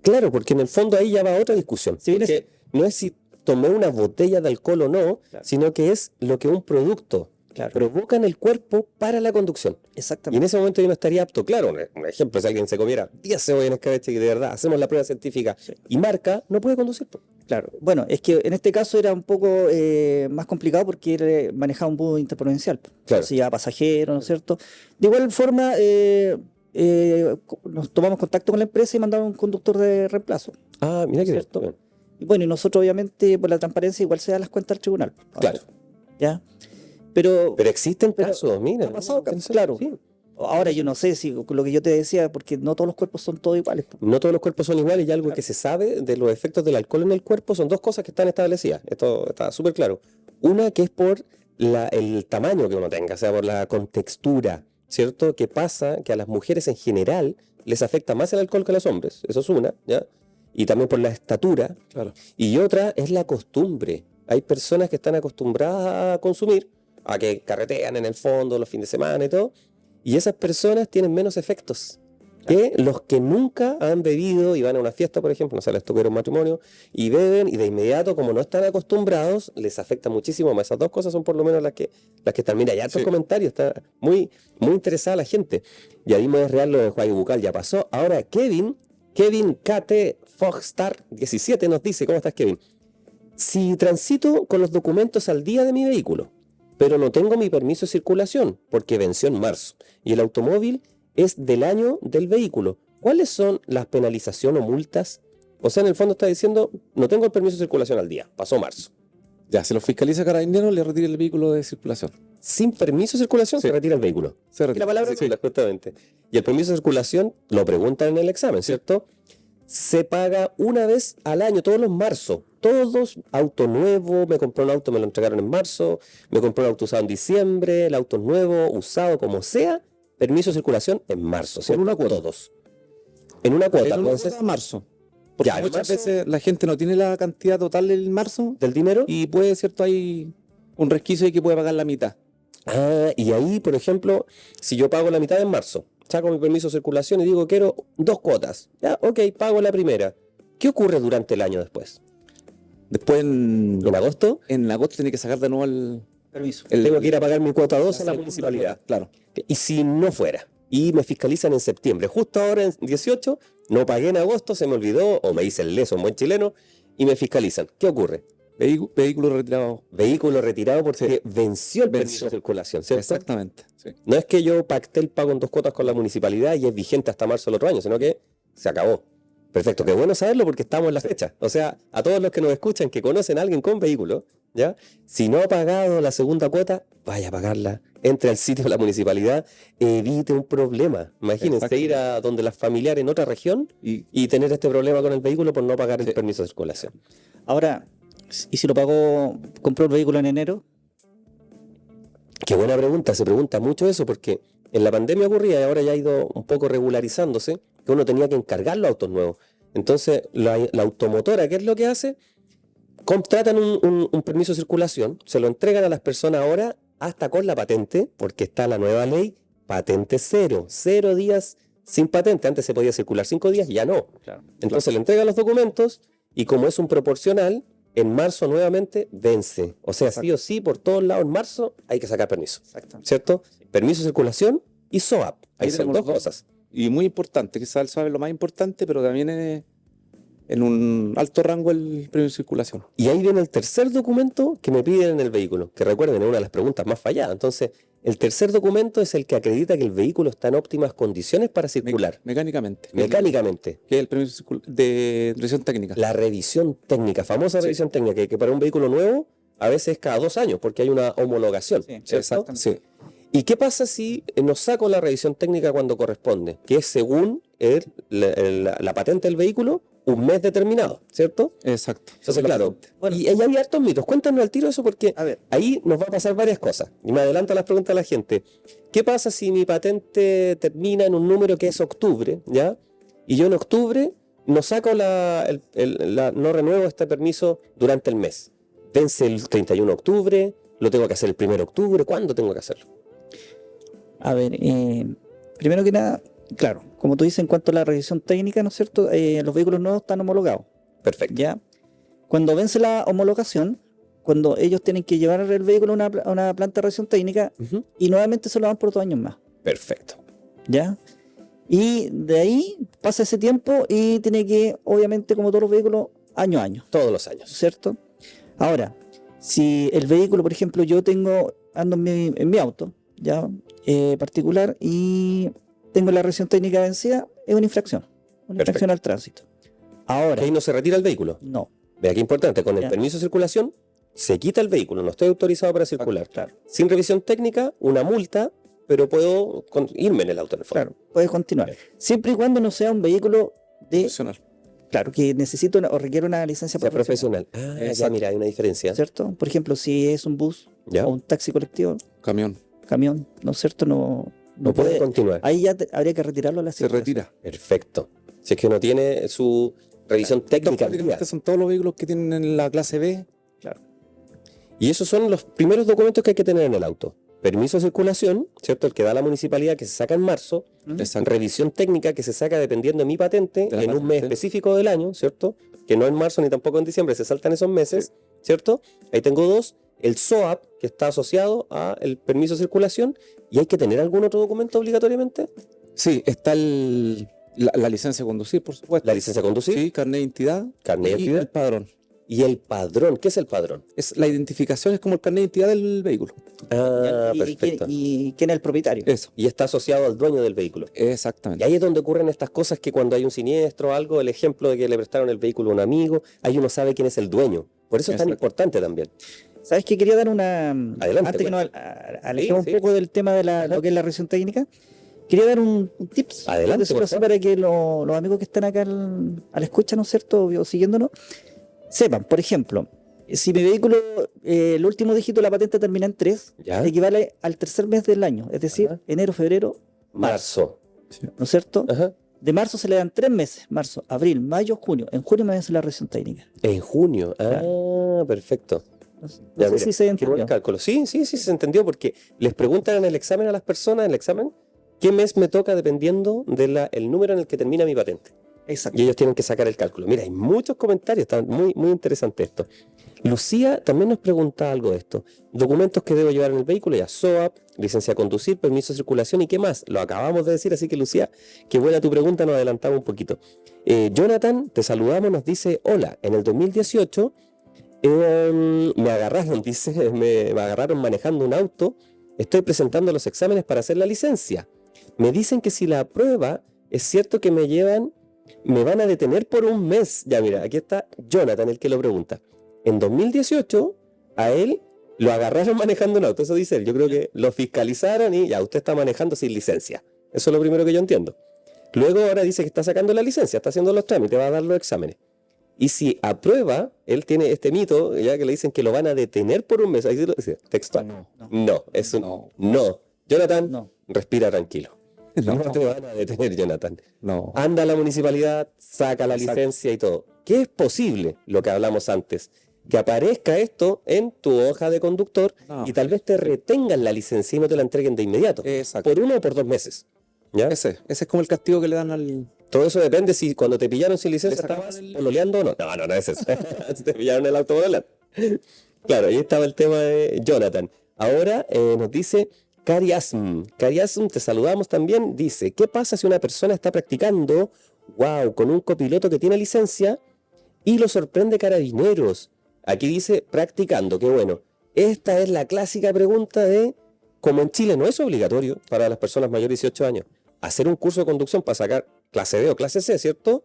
A: Claro, porque en el fondo ahí ya va otra discusión.
B: Si bien
A: Porque no es si tomé una botella de alcohol o no,
B: Claro.
A: sino que es lo que un producto
B: Claro.
A: provoca en el cuerpo para la conducción. Y en
B: Exactamente.
A: ese momento yo no estaría apto. Claro, un ejemplo, si alguien se comiera 10 cebollas en escabeche y de verdad hacemos la prueba científica
B: Sí.
A: y marca, no puede conducir.
B: Claro. Bueno, es que en este caso era un poco más complicado porque él manejaba un bus interprovincial.
A: Claro.
B: Si llevaba pasajeros, ¿no es cierto? De igual forma, nos tomamos contacto con la empresa y mandaron un conductor de reemplazo.
A: Ah, mira qué
B: ¿Cierto?
A: bien.
B: Y bueno, y nosotros obviamente por la transparencia igual se da las cuentas al tribunal.
A: Claro.
B: ¿Ya? Pero
A: Pero existen
B: Pero
A: casos, mira.
B: ha pasado,
A: Interesante,
B: claro.
A: sí.
B: ahora yo no sé si lo que yo te decía, porque no todos los cuerpos son todos iguales.
A: No todos los cuerpos son iguales y algo
B: Claro.
A: que se sabe de los efectos del alcohol en el cuerpo son dos cosas que están establecidas. Esto está súper claro. Una que es por el tamaño que uno tenga, o sea, por la contextura, ¿cierto? Que pasa que a las mujeres en general les afecta más el alcohol que a los hombres. Eso es una, ¿ya? Y también por la estatura.
C: Claro.
A: Y otra es la costumbre. Hay personas que están acostumbradas a consumir, a que carretean en el fondo los fines de semana y todo, y esas personas tienen menos efectos que los que nunca han bebido y van a una fiesta, por ejemplo, no sé, les toca ir a un matrimonio y beben y de inmediato, como no están acostumbrados, les afecta muchísimo más. Esas dos cosas son por lo menos las que están. Mira, ya estos
C: Sí.
A: comentarios, está muy interesada la gente. Ya vimos es real lo de enjuague bucal, ya pasó. Ahora Kevin KT Foxstar 17 nos dice, ¿cómo estás, Kevin? Si transito con los documentos al día de mi vehículo, pero no tengo mi permiso de circulación porque venció en marzo y el automóvil es del año del vehículo, ¿cuáles son las penalizaciones o multas? O sea, en el fondo está diciendo, no tengo el permiso de circulación al día, pasó marzo.
C: Ya, si lo fiscaliza Carabineros, le retira el vehículo de circulación.
A: Sin permiso de circulación
C: Sí.
A: se retira el vehículo.
C: Se
B: Y la palabra
A: Sí, justamente. Y el permiso de circulación lo preguntan en el examen, ¿cierto? se paga una vez al año, todos los marzos. Todos, auto nuevo, me compré un auto, me lo entregaron en marzo, me compré un auto usado en diciembre, el auto es nuevo, usado, como sea, permiso de circulación en marzo, ¿cierto?
C: En una cuota.
A: Todos. En una cuota,
C: En una
A: entonces,
C: cuota marzo. Porque
A: Ya, en
C: muchas
A: marzo.
C: veces la gente no tiene la cantidad total en marzo
A: del dinero.
C: y puede, ¿cierto? Hay un resquicio de que puede pagar la mitad.
A: Y ahí, por ejemplo, si yo pago la mitad en marzo, saco mi permiso de circulación y digo, quiero 2 cuotas. Ya, ok, pago la primera. ¿Qué ocurre durante el año después?
C: Después
A: En agosto,
C: en agosto tiene que sacar de nuevo
B: Permiso.
A: tengo que ir a pagar mi cuota 2 a la
C: segunda
A: municipalidad.
C: cuota, claro.
A: Y si no fuera, y me fiscalizan en septiembre, justo ahora en 18, no pagué en agosto, se me olvidó, o me hice el leso, un buen chileno, y me fiscalizan. ¿Qué ocurre?
C: Vehículo retirado.
A: Vehículo retirado porque venció el permiso
C: Venció.
A: de circulación, ¿cierto?
C: Exactamente. Sí.
A: No es que yo pacté el pago en 2 cuotas con la municipalidad y es vigente hasta marzo del otro año, sino que se acabó. Perfecto, qué bueno saberlo porque estamos en la fecha. O sea, a todos los que nos escuchan, que conocen a alguien con vehículo, ¿ya? Si no ha pagado la segunda cuota, vaya a pagarla. Entre al sitio de la municipalidad, evite un problema. Imagínense
C: Exacto.
A: ir a donde las familiares en otra región y tener este problema con el vehículo por no pagar el
C: Sí.
A: permiso de circulación.
B: Ahora, ¿y si lo pagó, compró el vehículo en enero?
A: Qué buena pregunta, se pregunta mucho eso porque en la pandemia ocurría y ahora ya ha ido un poco regularizándose que uno tenía que encargar los autos nuevos. Entonces, la automotora, ¿qué es lo que hace? Contratan un permiso de circulación, se lo entregan a las personas ahora hasta con la patente, porque está la nueva ley, patente cero, 0 días sin patente. Antes se podía circular 5 días, ya no.
B: Claro.
A: Entonces le entregan los documentos y como es un proporcional, en marzo nuevamente vence. O sea, sí o sí, por todos lados en marzo hay que sacar permiso.
B: Exactamente.
A: ¿Cierto? Permiso de circulación y SOAP. Ahí
C: Ahí
A: son
C: tenemos
A: dos
C: dos.
A: cosas.
C: Y muy importante, quizás el SOAP es lo más importante, pero también es en un alto rango el permiso de circulación.
A: Y ahí viene el tercer documento que me piden en el vehículo, que recuerden, es una de las preguntas más falladas. Entonces, el tercer documento es el que acredita que el vehículo está en óptimas condiciones para circular,
C: Mecánicamente.
A: mecánicamente.
C: Que es el permiso de revisión técnica.
A: La revisión técnica, famosa
C: Sí.
A: revisión técnica, que para un vehículo nuevo a veces es cada 2 años, porque hay una homologación.
B: Sí,
A: ¿cierto?
C: Exacto. Sí.
A: ¿Y qué pasa si no saco la revisión técnica cuando corresponde? Que es según la patente del vehículo, un mes determinado, ¿cierto?
C: Exacto.
A: Entonces, claro,
B: Bueno.
A: y ahí hay hartos mitos. Cuéntanos al tiro eso porque
B: A ver,
A: ahí nos va a pasar varias cosas. Y me adelanto a las preguntas de la gente. ¿Qué pasa si mi patente termina en un número que es octubre, ¿ya? Y yo en octubre no saco no renuevo este permiso durante el mes. Vence el 31 de octubre, lo tengo que hacer el 1 de octubre. ¿Cuándo tengo que hacerlo?
B: a ver, primero que nada, claro, como tú dices, en cuanto a la revisión técnica, ¿no es cierto? Los vehículos nuevos están homologados,
A: Perfecto.
B: ¿ya? Cuando vence la homologación, cuando ellos tienen que llevar el vehículo a una planta de revisión técnica
A: Ujú.
B: y nuevamente se lo dan por 2 años más,
A: Perfecto.
B: ¿ya? Y de ahí pasa ese tiempo y tiene que, obviamente, como todos los vehículos, año a año,
A: Todos los años.
B: ¿cierto? Ahora, si el vehículo, por ejemplo, ando en mi auto, ya particular, y tengo la revisión técnica vencida, es una infracción al tránsito. Ahora,
A: Ahí no se retira el vehículo.
B: no,
A: Vea qué importante, con el
B: Ya.
A: permiso de circulación se quita el vehículo, no estoy autorizado para circular.
B: claro,
A: Sin revisión técnica, una multa, pero puedo irme en el auto en el fondo.
B: claro, puedes continuar. Siempre y cuando no sea un vehículo
C: Profesional.
B: claro, que necesite o requiere una licencia
A: Sea
B: profesional,
A: profesional. Ya
C: Exacto.
A: mira, hay una diferencia.
B: ¿cierto? Por ejemplo, si es un bus
A: ¿Ya?
B: o un taxi colectivo,
C: Camión.
B: camión, ¿no es cierto? No
A: No puede continuar.
B: Ahí ya habría que retirarlo a la
C: Se retira.
A: Perfecto. Si es que no tiene su revisión técnica al día.
C: Prácticamente son todos los vehículos que tienen en la clase B.
A: Y esos son los primeros documentos que hay que tener en el auto. Permiso de circulación, ¿cierto? El que da la municipalidad que se saca en marzo.
C: Exacto.
A: Revisión técnica que se saca dependiendo de mi patente
C: De la
A: en un mes
C: patente.
A: específico del año, ¿cierto? Que no en marzo ni tampoco en diciembre, se saltan esos meses, ¿cierto? Ahí tengo 2. El SOAP, que está asociado al permiso de circulación. ¿Y hay que tener algún otro documento obligatoriamente?
C: Sí, está la licencia de conducir, por supuesto.
A: La licencia de conducir,
C: Sí, carnet de identidad.
A: carnet de
C: y
A: identidad
C: el padrón.
A: y el padrón. ¿Qué es el padrón?
C: La identificación es como el carnet de identidad del vehículo.
A: Ah,
B: ¿Y
A: perfecto.
B: quién es el propietario?
C: Eso.
A: Y está asociado al dueño del vehículo. Y
C: Exactamente.
A: ahí es donde ocurren estas cosas que cuando hay un siniestro o algo, el ejemplo de que le prestaron el vehículo a un amigo, ahí uno sabe quién es el dueño. Por eso es tan
C: Exacto.
A: importante también.
B: ¿Sabes qué? Quería dar una...
A: Adelante,
B: antes que
A: pues.
B: nos alejemos
A: Sí,
B: un poco del tema de lo que es la revisión técnica, quería dar un tips.
A: Adelante,
B: por decirlo
A: por
B: así,
A: favor.
B: para que los amigos que están acá a la escucha, ¿no es cierto? O siguiéndonos, sepan, por ejemplo, si mi vehículo, el último dígito de la patente termina en 3,
A: Ya.
B: equivale al tercer mes del año, es decir,
A: Ajá.
B: enero, febrero,
A: Marzo.
B: ¿no es cierto?
A: Ajá.
B: De marzo se le dan 3 meses, marzo, abril, mayo, junio. En junio me vence la revisión técnica.
A: En junio. Ah, perfecto.
B: No sé
A: Ya,
B: si
A: mira,
B: se
A: qué buen
B: entendió.
A: cálculo. Sí, sí, sí, se entendió porque les preguntan en el examen a las personas, en el examen, qué mes me toca dependiendo del número en el que termina mi patente.
B: Exacto.
A: Y ellos tienen que sacar el cálculo. Mira, hay muchos comentarios, está muy, muy interesante esto. Lucía también nos pregunta algo de esto. Documentos que debo llevar en el vehículo, ya SOAP, licencia a conducir, permiso de circulación y qué más. Lo acabamos de decir, así que Lucía, qué buena tu pregunta, nos adelantamos un poquito. Jonathan, te saludamos, nos dice, hola, en el 2018 me agarraron, dice, me agarraron manejando un auto, estoy presentando los exámenes para hacer la licencia. Me dicen que si la aprueba, es cierto que me van a detener por un mes. Ya mira, aquí está Jonathan, el que lo pregunta. En 2018, a él lo agarraron manejando un auto, eso dice él. Yo creo que lo fiscalizaron y ya, usted está manejando sin licencia. Eso es lo primero que yo entiendo. Luego ahora dice que está sacando la licencia, está haciendo los trámites, va a dar los exámenes. Y si aprueba, él tiene este mito, ya que le dicen que lo van a detener por un mes. Ahí lo dice, textual. No, es un no. Jonathan,
B: No.
A: respira tranquilo.
C: No.
A: No te van a detener, Jonathan.
C: No.
A: Anda a la municipalidad, saca la
C: Exacto.
A: licencia y todo. ¿Qué es posible? Lo que hablamos antes. Que aparezca esto en tu hoja de conductor
C: No.
A: y tal vez te retengan la licencia y no te la entreguen de inmediato.
C: Exacto.
A: Por 1 o por 2 meses. ¿Ya?
C: Ese es como el castigo que le dan al...
A: Todo eso depende si cuando te pillaron sin licencia
C: Le sacaban
A: estabas
C: el-
A: pololeando o no. No, no es eso. Si te pillaron el auto pololeando. Claro, ahí estaba el tema de Jonathan. Ahora nos dice Cariasm. Cariasm, te saludamos también. Dice, ¿qué pasa si una persona está practicando, con un copiloto que tiene licencia y lo sorprende Carabineros? Aquí dice practicando, qué bueno. Esta es la clásica pregunta de, como en Chile no es obligatorio para las personas mayores de 18 años hacer un curso de conducción para sacar clase B o clase C, ¿cierto?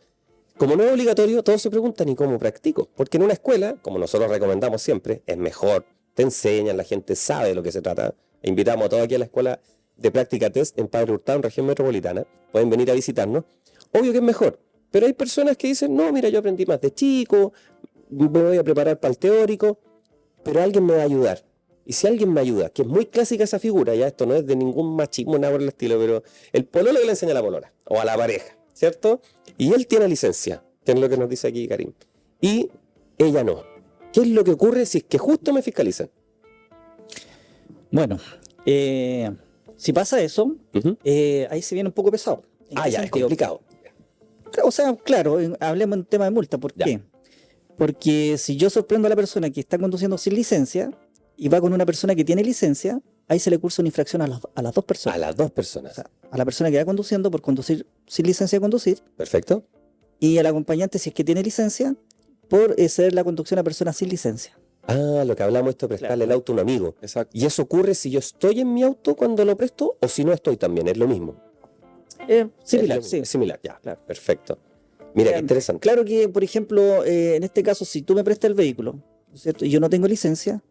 A: Como no es obligatorio, todos se preguntan, ¿y cómo practico? Porque en una escuela, como nosotros recomendamos siempre, es mejor, te enseñan, la gente sabe de lo que se trata. Invitamos a todos aquí a la escuela de práctica test en Padre Hurtado, en región metropolitana. Pueden venir a visitarnos. Obvio que es mejor, pero hay personas que dicen, no, mira, yo aprendí más de chico, me voy a preparar para el teórico, pero alguien me va a ayudar. Y si alguien me ayuda, que es muy clásica esa figura, ya esto no es de ningún machismo, nada por el estilo, pero el pololo que le enseña a la polola, o a la pareja, ¿cierto? Y él tiene licencia, que es lo que nos dice aquí Karim. Y ella no. ¿Qué es lo que ocurre si es que justo me fiscalizan?
B: Bueno, si pasa eso,
A: Ujú.
B: ahí se viene un poco pesado. ¿En qué
A: Ya, es
B: sentido?
A: complicado.
B: O sea, claro, hablemos en tema de multa. ¿Por
A: Ya.
B: qué? Porque si yo sorprendo a la persona que está conduciendo sin licencia y va con una persona que tiene licencia, ahí se le cursa una infracción a las dos
A: A
B: personas.
A: las dos
B: O
A: personas.
B: sea, a la persona que va conduciendo por conducir sin licencia de conducir
A: Perfecto.
B: y al acompañante, si es que tiene licencia, por ceder la conducción a personas sin licencia.
A: Lo que hablamos esto de prestarle
B: Claro.
A: el auto a un amigo.
C: Exacto.
A: ¿Y eso ocurre si yo estoy en mi auto cuando lo presto o si no estoy también? Es lo mismo.
B: Similar,
A: Es lo
B: sí.
A: mismo, es similar, ya, claro. Perfecto. Mira, qué interesante.
B: Claro que, por ejemplo, en este caso, si tú me prestas el vehículo, ¿no es cierto? Y yo no tengo licencia,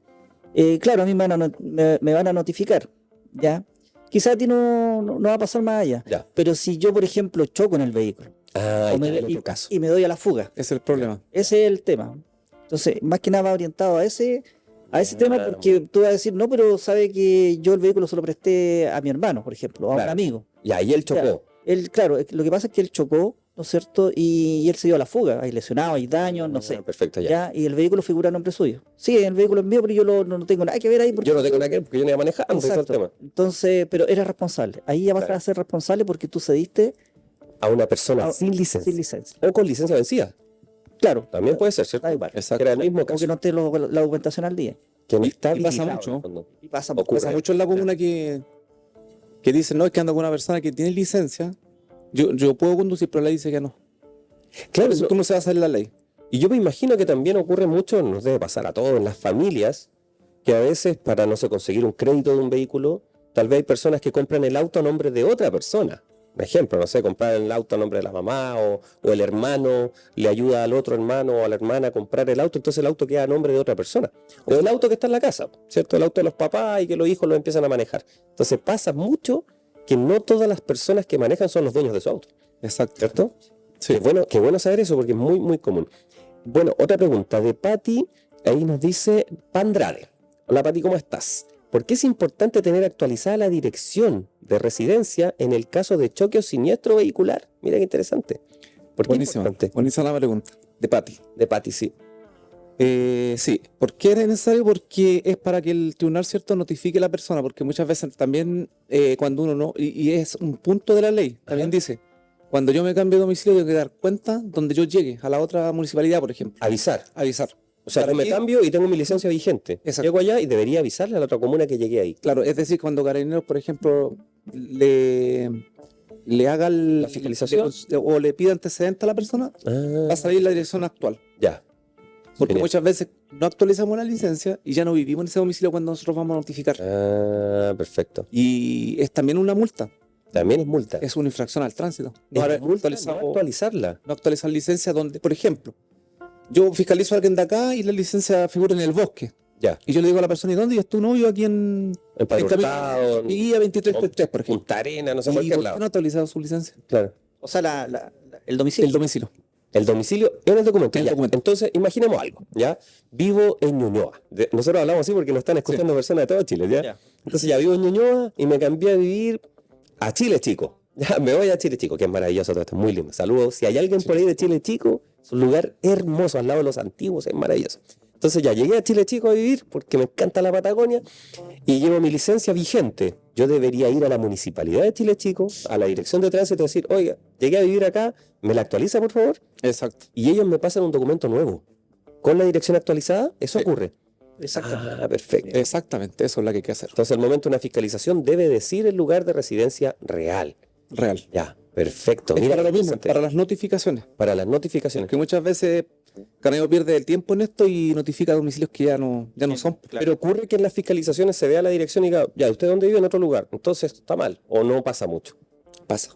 B: claro, a mí me van a notificar, ¿ya? Quizá a ti no va a pasar más allá.
A: Ya.
B: Pero si yo, por ejemplo, choco en el vehículo
A: Ahí
B: o me-
A: está el
B: y,
A: otro caso.
B: y me doy a la fuga,
C: Ese es el problema.
B: ese es el tema. Entonces, más que nada va orientado a ese tema, porque tú vas a decir, no, pero sabe que yo el vehículo se lo presté a mi hermano, por ejemplo, o a un
A: Claro.
B: amigo.
A: Y ahí él chocó.
B: Él, claro, lo que pasa es que él chocó, ¿no es cierto? Y él se dio a la fuga, hay lesionados, hay daños, no sé.
A: Perfecto, ya.
B: ¿Ya? Y el vehículo figura a nombre suyo. Sí, el vehículo es mío, pero yo no tengo nada que ver ahí. Porque...
A: Yo no tengo nada que ver porque yo no iba manejando y todo el
B: Exacto.
A: tema.
B: Entonces, pero eres responsable. Ahí ya vas
A: Claro.
B: a ser responsable porque tú cediste
A: A una persona
B: a-
A: sin licencia.
B: sin licencia.
A: O con licencia vencida.
B: Claro.
A: También puede ser, ¿cierto?
B: Da igual.
C: Exacto.
A: Era el mismo
B: Aunque
A: caso.
B: no esté la documentación al día.
A: Que no está
C: y pasa
A: habilitado,
C: mucho.
A: en el fondo.
B: Y pasa
A: Ocurre.
C: Pasa mucho en la comuna que dicen, no, es que ando con una persona que tiene licencia. Yo puedo conducir, pero la ley dice que no.
A: Claro,
C: Entonces, ¿cómo se va a hacer la ley?
A: y yo me imagino que también ocurre mucho, nos debe pasar a todos en las familias, que a veces para no sé, conseguir un crédito de un vehículo, tal vez hay personas que compran el auto a nombre de otra persona. Un ejemplo, no sé, comprar el auto a nombre de la mamá o el hermano le ayuda al otro hermano o a la hermana a comprar el auto, entonces el auto queda a nombre de otra persona. O el auto que está en la casa, ¿cierto? El auto de los papás y que los hijos lo empiezan a manejar. Entonces pasa mucho que no todas las personas que manejan son los dueños de su auto,
C: Exacto.
A: ¿cierto?
C: Sí.
A: Qué bueno saber eso porque es muy, muy común. Bueno, otra pregunta de Patti, ahí nos dice Pandrade. Hola Patti, ¿cómo estás? ¿Por qué es importante tener actualizada la dirección de residencia en el caso de choque o siniestro vehicular? Mira qué interesante. ¿Por qué es
C: Buenísima.
A: importante?
C: Buenísima la pregunta. De Patti.
A: De Patti, sí.
C: Sí, ¿por qué es necesario? Porque es para que el tribunal, ¿cierto?, notifique a la persona, porque muchas veces también cuando uno no, y es un punto de la ley, también dice, cuando yo me cambio de domicilio tengo que dar cuenta donde yo llegue, a la otra municipalidad, por ejemplo,
A: Avisar.
C: avisar.
A: O sea,
C: ¿Para
A: yo me
C: qué?
A: cambio y tengo mi licencia vigente.
C: Exacto.
A: Llego allá y debería avisarle a la otra comuna que llegué ahí.
C: Claro, es decir, cuando Carabineros, por ejemplo, le haga
A: La fiscalización.
C: o le pida antecedente a la persona,
A: Ah,
C: va a salir la dirección actual.
A: ya.
C: Porque
A: Genial.
C: muchas veces no actualizamos la licencia y ya no vivimos en ese domicilio cuando nosotros vamos a notificar.
A: Ah, perfecto.
C: Y es también una multa,
A: También es multa.
C: es una infracción al tránsito.
A: Es
C: haber
A: multa no
C: actualizado-
A: actualizarla.
C: no actualizar licencia donde, por ejemplo, yo fiscalizo a alguien de acá y la licencia figura en el bosque.
A: Ya.
C: Y yo le digo a la persona, ¿y dónde vives tú? No, vivo aquí
A: En Padre Hurtado,
C: mi guía 2333, por ejemplo.
A: Punta Arena, no sé,
C: ¿Y
A: cualquier
C: por qué
A: lado.
C: no ha actualizado su licencia?
A: Claro.
B: O sea, el domicilio.
C: El domicilio.
A: El domicilio en el documento.
C: En el
A: ya.
C: documento.
A: Entonces, imaginemos algo, ¿ya? Vivo en Ñuñoa. Nosotros hablamos así porque nos están escuchando personas de todo Chile, ¿ya?
B: Ya.
A: Entonces ya vivo en Ñuñoa y me cambié a vivir a Chile Chico. Ya, me voy a Chile Chico, que es maravilloso todo esto, muy lindo. Saludos. Si hay alguien por ahí de Chile Chico, es un lugar hermoso, al lado de los antiguos, es maravilloso. Entonces ya llegué a Chile Chico a vivir porque me encanta la Patagonia y llevo mi licencia vigente. Yo debería ir a la municipalidad de Chile Chico, a la dirección de tránsito y decir, oiga, llegué a vivir acá, ¿me la actualiza por favor?
C: Exacto.
A: Y ellos me pasan un documento nuevo. Con la dirección actualizada, eso
C: Sí.
A: ocurre.
B: Exacto.
A: Ah, perfecto.
C: Exactamente, eso es lo que hay que hacer.
A: Entonces, al momento de una fiscalización debe decir el lugar de residencia real.
C: Real.
A: Ya, perfecto.
C: Es
A: Mira,
C: para lo mismo,
A: interesante.
C: para las notificaciones.
A: Para las notificaciones.
C: Que muchas veces Carabineros pierde el tiempo en esto y notifica domicilios que ya no son.
A: Pero ocurre que en las fiscalizaciones se vea la dirección y diga, ya, ¿usted dónde vive? En otro lugar. Entonces, está mal. O no pasa mucho.
C: Pasa.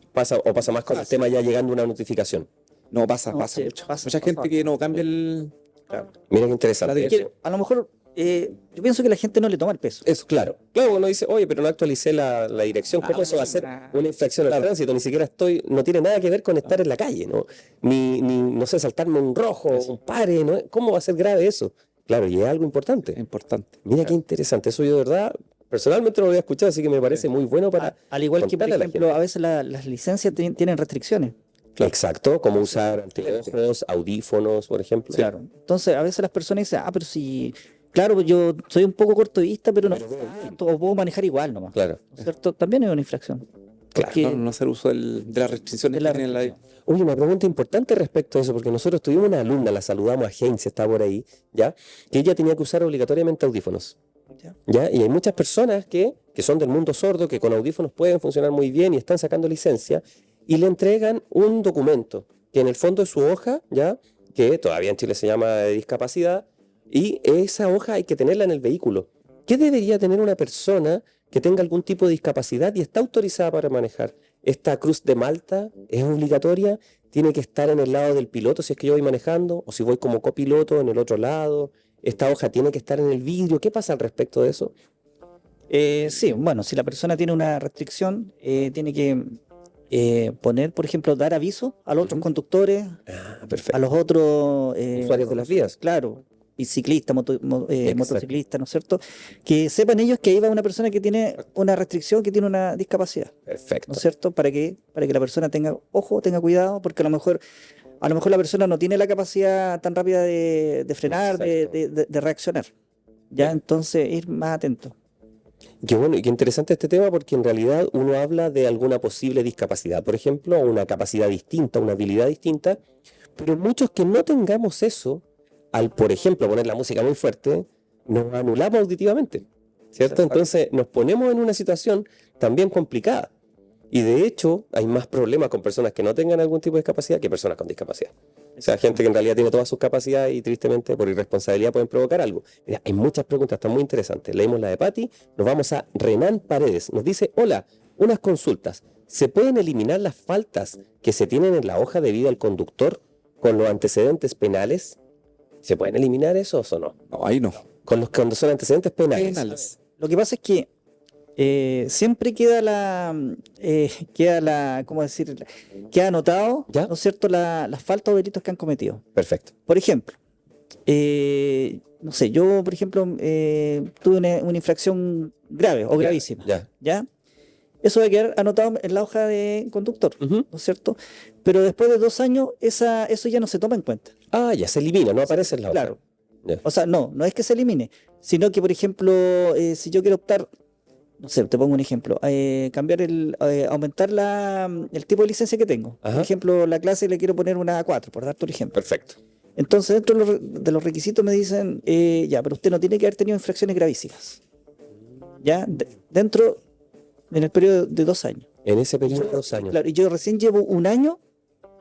A: O pasa más con el tema ya llegando una notificación.
C: No, pasa
B: No,
C: mucho.
B: sí,
C: Mucha
B: pasa.
C: gente que no cambia el...
B: Claro.
A: Mira qué interesante.
C: La dirección.
A: eso.
B: A lo mejor, yo pienso que la gente no le toma el peso.
A: Eso, claro. Claro, uno dice, oye, pero no actualicé la dirección. ¿Cómo eso va a ser una infracción al tránsito? Ni siquiera no tiene nada que ver con estar en la calle, ¿no? Ni, no sé, saltarme un rojo, un pare, ¿no? ¿Cómo va a ser grave eso? Claro, y es algo importante.
C: Es importante.
A: Mira qué interesante. Eso yo de verdad, personalmente no lo había escuchado, así que me parece muy bueno para...
B: Al igual que, por
A: contarle a la
B: ejemplo, a veces las licencias tienen restricciones.
A: Exacto, como usar anteojos, audífonos, por ejemplo.
B: Claro. Entonces, a veces las personas dicen, pero si, claro, yo soy un poco corto de vista, pero no tanto, o puedo manejar igual nomás.
A: Claro.
B: ¿No es cierto? También es una infracción.
A: Claro,
B: Porque-
C: No hacer uso de las restricciones
B: De la
C: que tiene la ley.
A: Oye, una pregunta importante respecto a eso, porque nosotros tuvimos una alumna, la saludamos a Heinz, está por ahí, ¿ya? Que ella tenía que usar obligatoriamente audífonos.
B: Ya.
A: ¿Ya? Y hay muchas personas que son del mundo sordo, que con audífonos pueden funcionar muy bien y están sacando licencia, y le entregan un documento, que en el fondo es su hoja, ¿ya? Que todavía en Chile se llama de discapacidad, y esa hoja hay que tenerla en el vehículo. ¿Qué debería tener una persona que tenga algún tipo de discapacidad y está autorizada para manejar? ¿Esta cruz de Malta es obligatoria? ¿Tiene que estar en el lado del piloto si es que yo voy manejando? ¿O si voy como copiloto en el otro lado? ¿Esta hoja tiene que estar en el vidrio? ¿Qué pasa al respecto de eso?
B: Sí, bueno, si la persona tiene una restricción, tiene que poner, por ejemplo, dar aviso a los otros conductores,
A: Ah,
B: a
A: perfecto.
B: los otros
A: Usuarios de las vías.
B: claro, biciclistas,
A: Exacto.
B: motociclistas, ¿no es cierto? Que sepan ellos que ahí va una persona que tiene una restricción, que tiene una discapacidad,
A: Perfecto.
B: ¿no es cierto? Para que la persona tenga ojo, tenga cuidado, porque a lo mejor la persona no tiene la capacidad tan rápida de frenar,
A: Exacto.
B: de reaccionar. Ya, entonces ir más atento.
A: Qué bueno y qué interesante este tema porque en realidad uno habla de alguna posible discapacidad, por ejemplo, o una capacidad distinta, una habilidad distinta, pero muchos que no tengamos eso, al, por ejemplo, poner la música muy fuerte, nos anulamos auditivamente, ¿cierto?
C: Exacto.
A: Entonces nos ponemos en una situación también complicada. Y de hecho hay más problemas con personas que no tengan algún tipo de discapacidad que personas con discapacidad. O sea, gente que en realidad tiene todas sus capacidades y tristemente por irresponsabilidad pueden provocar algo. Mira, hay muchas preguntas, están muy interesantes. Leímos la de Patti, nos vamos a Renan Paredes. Nos dice, hola, unas consultas. ¿Se pueden eliminar las faltas que se tienen en la hoja de vida del conductor con los antecedentes penales? ¿Se pueden eliminar esos o no?
C: No, ahí no.
A: Cuando son antecedentes penales.
C: Penales.
B: Lo que pasa es que siempre ¿cómo decir? Queda anotado,
A: ¿Ya?
B: ¿no es cierto?, las faltas o delitos que han cometido.
A: Perfecto.
B: Por ejemplo, no sé, yo, por ejemplo, tuve una infracción grave o gravísima,
A: Ya.
B: ¿ya? Eso va a quedar anotado en la hoja de conductor,
A: Ujú.
B: ¿no es cierto? Pero después de 2 años, eso ya no se toma en cuenta.
A: Ah, ya se elimina, no aparece en la hoja.
B: Claro.
A: Ya.
B: O sea, no es que se elimine, sino que, por ejemplo, si yo quiero optar, no sé, te pongo un ejemplo, aumentar el tipo de licencia que tengo.
A: Ajá.
B: Por ejemplo, la clase le quiero poner una A4, por darte un ejemplo.
A: Perfecto.
B: Entonces, dentro de los requisitos me dicen, ya, pero usted no tiene que haber tenido infracciones gravísimas. ¿Ya? En el periodo de 2 años.
A: En ese periodo de 2 años.
B: Claro, y yo recién llevo un año,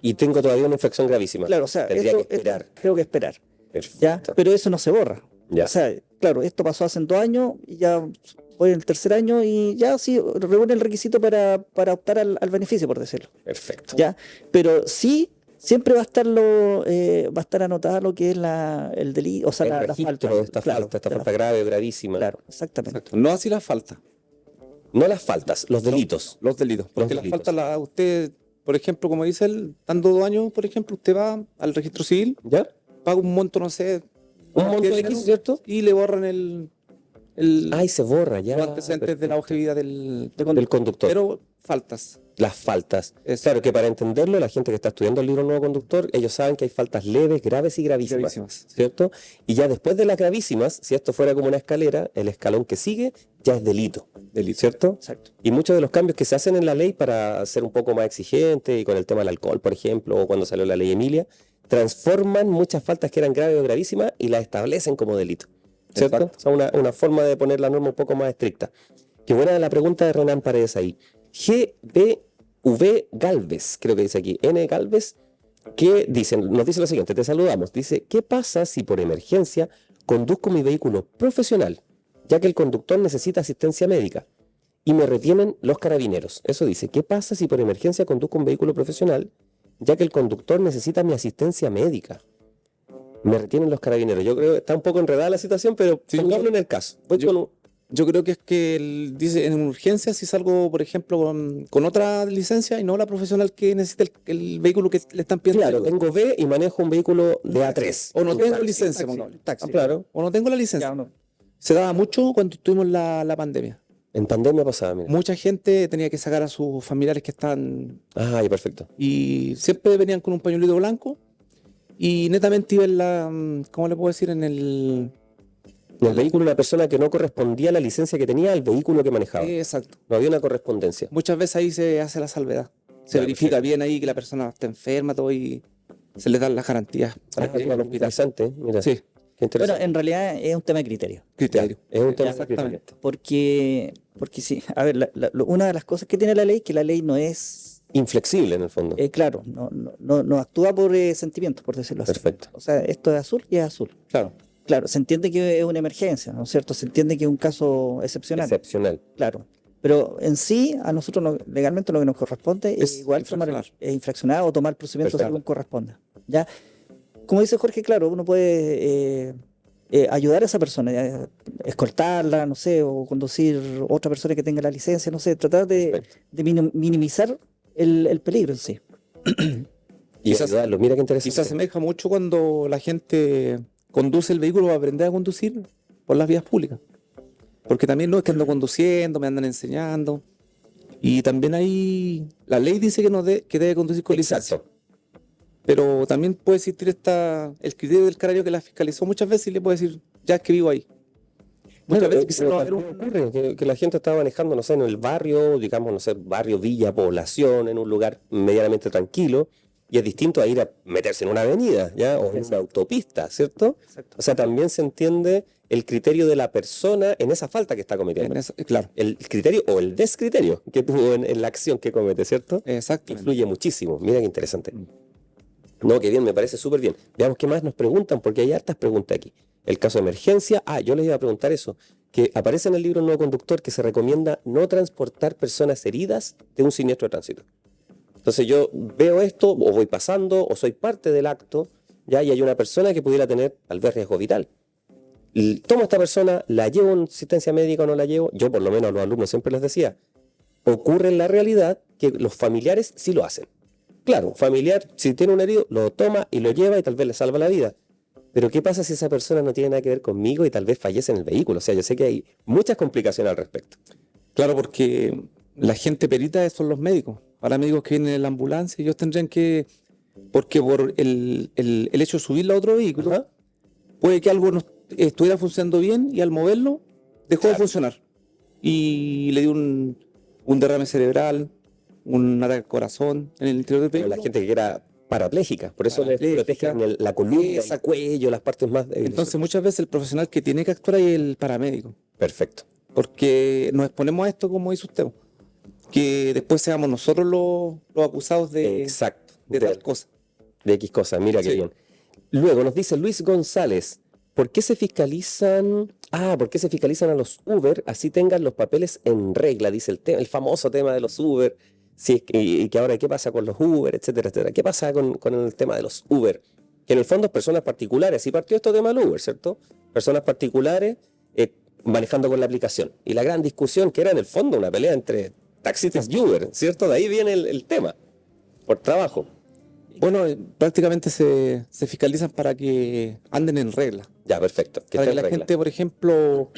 A: Y tengo todavía una infección gravísima.
B: claro, o sea,
A: Tendría
B: esto-
A: que esperar.
B: esto tengo que esperar. ¿Ya?
A: Perfecto.
B: Pero eso no se borra.
A: Ya.
B: O sea, claro, esto pasó hace 2 años y ya voy en el tercer año y ya sí reúne el requisito para optar al beneficio, por decirlo.
A: Perfecto.
B: ¿Ya? Pero sí, siempre va a estar anotado lo que es el delito, o sea,
A: El
B: la
A: registro
B: falta.
A: de esta
B: Claro,
A: falta, esta
B: de la
A: falta grave o gravísima.
B: Claro, exactamente.
C: Exacto. No así la falta,
A: No las faltas, los delitos.
C: los delitos. Porque la
A: delitos.
C: falta, usted, por ejemplo, como dice él, dando 2 años, por ejemplo, usted va al registro civil,
A: ¿Ya?
C: paga un monto, no sé,
A: Un monto
C: cantidad de
A: X,
C: dinero,
A: ¿cierto?
C: y le borran el
A: Ay, se borra ya.
C: los antecedentes de la hoja de vida
A: del conductor.
C: Pero faltas.
A: Las faltas.
C: Eso.
A: Claro que para entenderlo, la gente que está estudiando el libro Nuevo Conductor, ellos saben que hay faltas leves, graves y gravísimas.
C: Gravísimas.
A: ¿Cierto? Y ya después de las gravísimas, si esto fuera como una escalera, el escalón que sigue ya es delito.
C: Delito.
A: ¿Cierto?
B: Exacto.
A: Y muchos de los cambios que se hacen en la ley para ser un poco más exigente, y con el tema del alcohol, por ejemplo, o cuando salió la ley Emilia, transforman muchas faltas que eran graves o gravísimas y las establecen como delito. ¿Cierto?
C: Exacto.
A: O sea, una forma de poner la norma un poco más estricta. Qué buena la pregunta de Renan Paredes ahí. GBV Galvez, creo que dice aquí, N Galvez, que nos dice lo siguiente, te saludamos. Dice, ¿qué pasa si por emergencia conduzco mi vehículo profesional, ya que el conductor necesita asistencia médica, y me retienen los carabineros? Eso dice, ¿qué pasa si por emergencia conduzco un vehículo profesional, ya que el conductor necesita mi asistencia médica? Me retienen los carabineros. Yo creo que está un poco enredada la situación, pero
C: Sí,
A: pongámoslo en el caso. Voy
C: yo-
A: con un-
C: Yo creo que es que él dice en urgencia si salgo, por ejemplo, con otra licencia y no la profesional que necesita el vehículo que le están pidiendo.
A: Claro, tengo B y manejo un vehículo de A3.
C: O no
A: Un
C: tengo
A: taxi.
C: licencia,
B: taxi,
C: pongamos.
B: taxi.
A: Ah, claro.
C: O no tengo la licencia.
B: Ya, no.
C: Se daba mucho cuando tuvimos la pandemia.
A: En pandemia pasaba, mira.
C: Mucha gente tenía que sacar a sus familiares que están
A: Ah, ya, perfecto.
C: y siempre venían con un pañuelito blanco y netamente iba en ¿cómo le puedo decir? En el...
A: En el vehículo una persona que no correspondía a la licencia que tenía al vehículo que manejaba.
C: Exacto.
A: No había una correspondencia.
C: Muchas veces ahí se hace la salvedad. Se
A: Ya,
C: verifica
A: perfecto.
C: bien ahí que la persona está enferma, todo, y se les dan las garantías para que llegue al hospital.
A: Interesante, mira.
C: Sí,
A: Qué
B: Bueno,
A: interesante.
B: en realidad es un tema de criterio.
C: criterio.
A: Es un tema
C: Exactamente.
B: Porque sí, a ver, una de las cosas que tiene la ley es que la ley no es,
A: inflexible en el fondo.
B: claro, no actúa por sentimientos, por decirlo así.
A: Perfecto.
B: O sea, esto es azul y es azul.
C: Claro.
B: Claro, se entiende que es una emergencia, ¿no es cierto? Se entiende que es un caso excepcional,
A: Excepcional.
B: claro. Pero en sí, a nosotros legalmente lo que nos corresponde es
C: Es
B: igual
C: infraccionar.
B: infraccionar o tomar el procedimiento
A: Perfecto.
B: según corresponda. ¿Ya? Como dice Jorge, claro, uno puede ayudar a esa persona, escoltarla, no sé, o conducir otra persona que tenga la licencia, no sé, tratar
A: Perfecto.
B: de minimizar el peligro en sí.
A: Y
C: Quizás-
A: ayudarlo. Mira qué
C: Y
A: interesante.
C: se asemeja mucho cuando la gente conduce el vehículo para aprender a conducir por las vías públicas. Porque también no es que ando conduciendo, me andan enseñando. Y también ahí la ley dice que debe conducir con licencia.
A: Exacto.
C: Pero también puede existir el criterio del canario que la fiscalizó muchas veces y le puede decir, ya es que vivo ahí. Muchas
A: Bueno,
C: veces quizás
A: pero
C: no va a haber
A: también ocurre que la gente está manejando, no sé, en el barrio, digamos, no sé, barrio, villa, población, en un lugar medianamente tranquilo, y es distinto a ir a meterse en una avenida, ¿ya? O en una autopista, ¿cierto?
B: Exacto.
A: O sea, también se entiende el criterio de la persona en esa falta que está cometiendo.
C: Claro,
A: El criterio o el descriterio que tuvo en la acción que comete, ¿cierto?
C: exactamente.
A: Influye muchísimo. Mira qué interesante. No, qué bien, me parece súper bien. Veamos qué más nos preguntan, porque hay hartas preguntas aquí. El caso de emergencia. Ah, yo les iba a preguntar eso. Que aparece en el libro Nuevo Conductor que se recomienda no transportar personas heridas de un siniestro de tránsito. Entonces yo veo esto, o voy pasando, o soy parte del acto, ya, y hay una persona que pudiera tener tal vez riesgo vital. tomo a esta persona, la llevo a asistencia médica o no la llevo, yo por lo menos a los alumnos siempre les decía, ocurre en la realidad que los familiares sí lo hacen. Claro, un familiar, si tiene un herido, lo toma y lo lleva y tal vez le salva la vida. Pero ¿qué pasa si esa persona no tiene nada que ver conmigo y tal vez fallece en el vehículo? O sea, yo sé que hay muchas complicaciones al respecto.
C: Claro, porque la gente perita son los médicos. Ahora médicos que vienen en la ambulancia, ellos tendrían que, porque por el hecho de subirlo a otro vehículo,
A: Ajá.
C: puede que algo no estuviera funcionando bien y al moverlo dejó
A: Claro.
C: de funcionar. Y le dio un derrame cerebral, un ataque al corazón en el interior del
A: Pero
C: vehículo.
A: la gente que era parapléjica, por eso les
C: Parapléjica.
A: protegen la columna, el cuello, las partes más débiles.
C: Entonces muchas veces el profesional que tiene que actuar ahí es el paramédico.
A: Perfecto.
C: Porque nos exponemos a esto, como dice usted, que después seamos nosotros los acusados de
A: Exacto.
C: tal cosa.
A: De X cosas, mira qué
C: Sí.
A: bien. Luego nos dice Luis González, ¿por qué se fiscalizan? ¿Por qué se fiscalizan a los Uber? Así tengan los papeles en regla, dice el famoso tema de los Uber. Sí, y que ahora, ¿qué pasa con los Uber, etcétera, etcétera? ¿Qué pasa con el tema de los Uber? Que en el fondo personas particulares, así partió este tema del Uber, ¿cierto? Personas particulares manejando con la aplicación. Y la gran discusión que era en el fondo una pelea entre taxistas y Uber, ¿cierto? De ahí viene el tema, por trabajo.
C: Bueno, prácticamente se fiscalizan para que anden en regla.
A: Ya, perfecto.
C: Para
A: esté
C: que la
A: en regla.
C: gente, por ejemplo,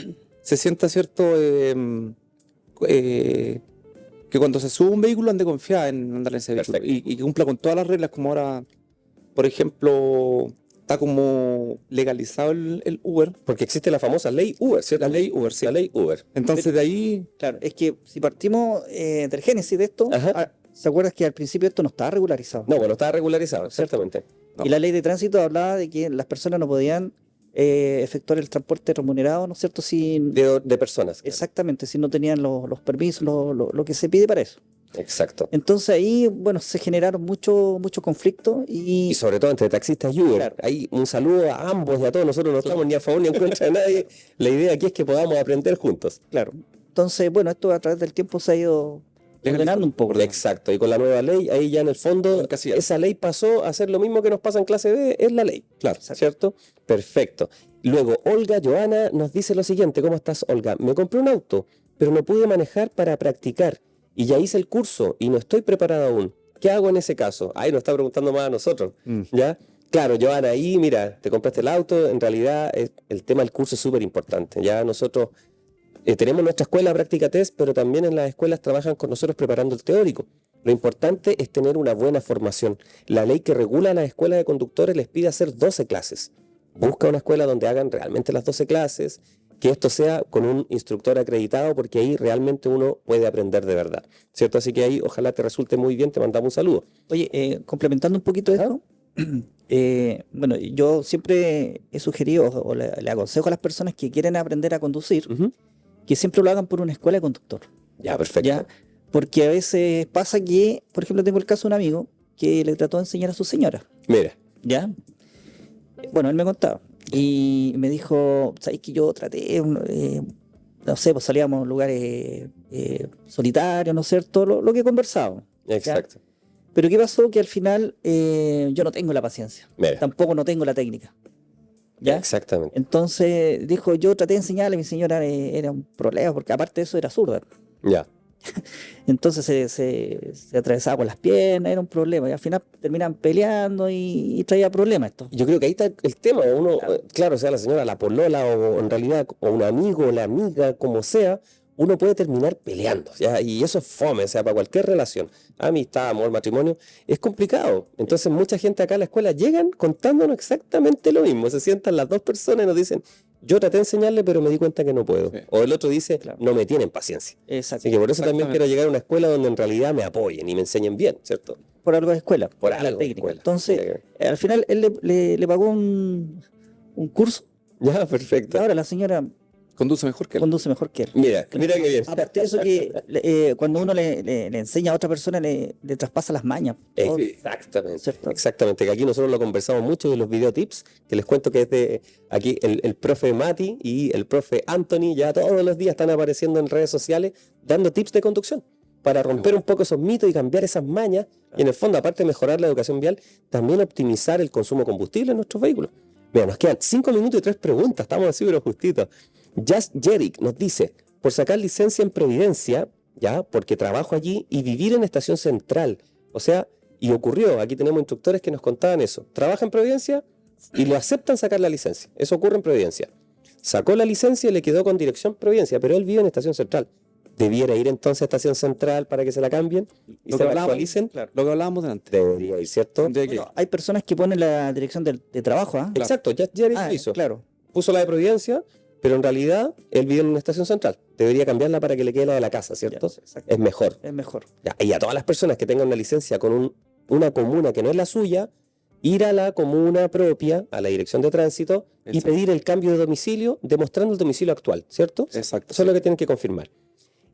C: se sienta cierto que cuando se sube un vehículo ande confiada en andar en ese vehículo
A: Perfecto.
C: y que cumpla con todas las reglas, como ahora, por ejemplo, está como legalizado el Uber,
A: Porque existe la famosa ley Uber, ¿cierto?
C: la ley Uber, sí.
A: La ley Uber.
C: Entonces de ahí,
B: Claro, es que si partimos del génesis de esto,
A: Ajá.
B: ¿se acuerdas que al principio esto no estaba regularizado?
A: No, bueno, estaba regularizado, exactamente.
C: No.
B: Y la ley de tránsito hablaba de que las personas no podían efectuar el transporte remunerado, ¿no es cierto? Sin,
A: De personas.
B: exactamente, si no tenían los permisos, lo que se pide para eso.
A: Exacto.
B: Entonces ahí, bueno, se generaron mucho conflicto
A: Y
B: y
A: sobre todo entre taxistas y Uber.
B: Claro.
A: Ahí un saludo a ambos y a todos. Nosotros no estamos ni a favor ni en contra de nadie. La idea aquí es que podamos aprender juntos.
B: claro. Entonces, bueno, esto a través del tiempo se ha ido ordenando un poco.
A: Exacto. Y con la nueva ley, ahí ya en el fondo,
C: Encasillado.
A: esa ley pasó a ser lo mismo que nos pasa en clase B, es la ley.
C: claro,
A: ¿Cierto? Perfecto. Luego, Olga Joana nos dice lo siguiente. ¿Cómo estás, Olga? Me compré un auto, pero no pude manejar para practicar. Y ya hice el curso y no estoy preparado aún. ¿Qué hago en ese caso? Ahí nos está preguntando más a nosotros. ¿Ya? Claro, Joana, ahí, mira, te compraste el auto. En realidad, el tema del curso es súper importante. Ya nosotros tenemos nuestra escuela Práctica Test, pero también en las escuelas trabajan con nosotros preparando el teórico. Lo importante es tener una buena formación. La ley que regula las escuelas de conductores les pide hacer 12 clases. Busca una escuela donde hagan realmente las 12 clases, que esto sea con un instructor acreditado, porque ahí realmente uno puede aprender de verdad, ¿cierto? Así que ahí ojalá te resulte muy bien, te mandamos un saludo.
B: Oye, complementando un poquito
A: Ajá.
B: esto, bueno, yo siempre he sugerido o le aconsejo a las personas que quieren aprender a conducir
A: Ujú.
B: que siempre lo hagan por una escuela de conductor.
A: Ya, perfecto.
B: ¿Ya? Porque a veces pasa que, por ejemplo, tengo el caso de un amigo que le trató de enseñar a su señora,
A: Mira,
B: ¿ya? Bueno, él me contaba y me dijo, ¿sabes que yo traté, no sé, pues salíamos a lugares solitarios, ¿no es cierto? Lo que conversábamos.
A: exacto.
B: Pero ¿qué pasó? Que al final yo no tengo la paciencia,
A: Mira,
B: tampoco no tengo la técnica, ¿ya?
A: exactamente.
B: Entonces dijo, yo traté de enseñarle, mi señora era un problema, porque aparte de eso era zurda.
A: Ya.
B: Entonces se atravesaba por las piernas, era un problema. Y al final terminaban peleando y traía problemas esto.
A: Yo creo que ahí está el tema. Uno, claro, sea la señora, la polola o en realidad o un amigo o la amiga, como sea, uno puede terminar peleando, ¿ya? Y eso es fome, o sea, para cualquier relación, amistad, amor, matrimonio, es complicado. Entonces mucha gente acá a la escuela llegan contándonos exactamente lo mismo. Se sientan las dos personas y nos dicen, yo traté de enseñarle, pero me di cuenta que no puedo.
C: Sí.
A: O el otro dice,
B: Claro.
A: no me tienen paciencia.
B: Exacto.
A: Así que por eso también
C: Exactamente.
A: quiero llegar a una escuela donde en realidad me apoyen y me enseñen bien, ¿cierto?
B: Por algo de escuela.
A: Por
B: la
A: algo de
B: técnica.
A: escuela.
B: Entonces,
A: Mira
B: al final él le pagó un curso.
A: Ya,
B: Y
A: perfecto.
B: ahora la señora
C: conduce mejor que él.
B: conduce mejor que él.
A: Mira qué bien.
B: Aparte de eso, que cuando uno le enseña a otra persona, le traspasa las mañas. Todo.
A: Exactamente,
B: ¿Cierto?
A: exactamente, que aquí nosotros lo conversamos mucho de los videotips, que les cuento que es de aquí el profe Mati y el profe Anthony, ya todos los días están apareciendo en redes sociales dando tips de conducción para romper un poco esos mitos y cambiar esas mañas y en el fondo, aparte de mejorar la educación vial, también optimizar el consumo de combustible en nuestros vehículos. Mira, nos quedan 5 minutos y 3 preguntas, estamos así pero justitos. Just Jerick nos dice, por sacar licencia en Previdencia, ya, porque trabajo allí y vivir en Estación Central. O sea, y ocurrió, aquí tenemos instructores que nos contaban eso. Trabaja en Providencia y lo aceptan sacar la licencia. Eso ocurre en Providencia. Sacó la licencia y le quedó con dirección Providencia, pero él vive en Estación Central. Debiera ir entonces a Estación Central para que se la cambien y se la actualicen.
C: Claro, lo que hablábamos delante.
A: Debería ir, ¿cierto?
C: Tendría que ir.
B: Bueno, hay personas que ponen la dirección de trabajo, ¿ah?
A: Exacto, ya Jerry lo hizo.
B: Claro.
A: Puso la de Providencia, pero en realidad él vive en una estación central. Debería cambiarla para que le quede la de la casa, ¿cierto?
B: Ya, exacto.
A: Es mejor.
B: Es mejor.
A: Ya, y a todas las personas que tengan una licencia con una comuna que no es la suya, ir a la comuna propia, a la dirección de tránsito, y
C: Exacto.
A: pedir el cambio de domicilio, demostrando el domicilio actual, ¿cierto?
C: Exacto.
A: Eso es lo que tienen que confirmar.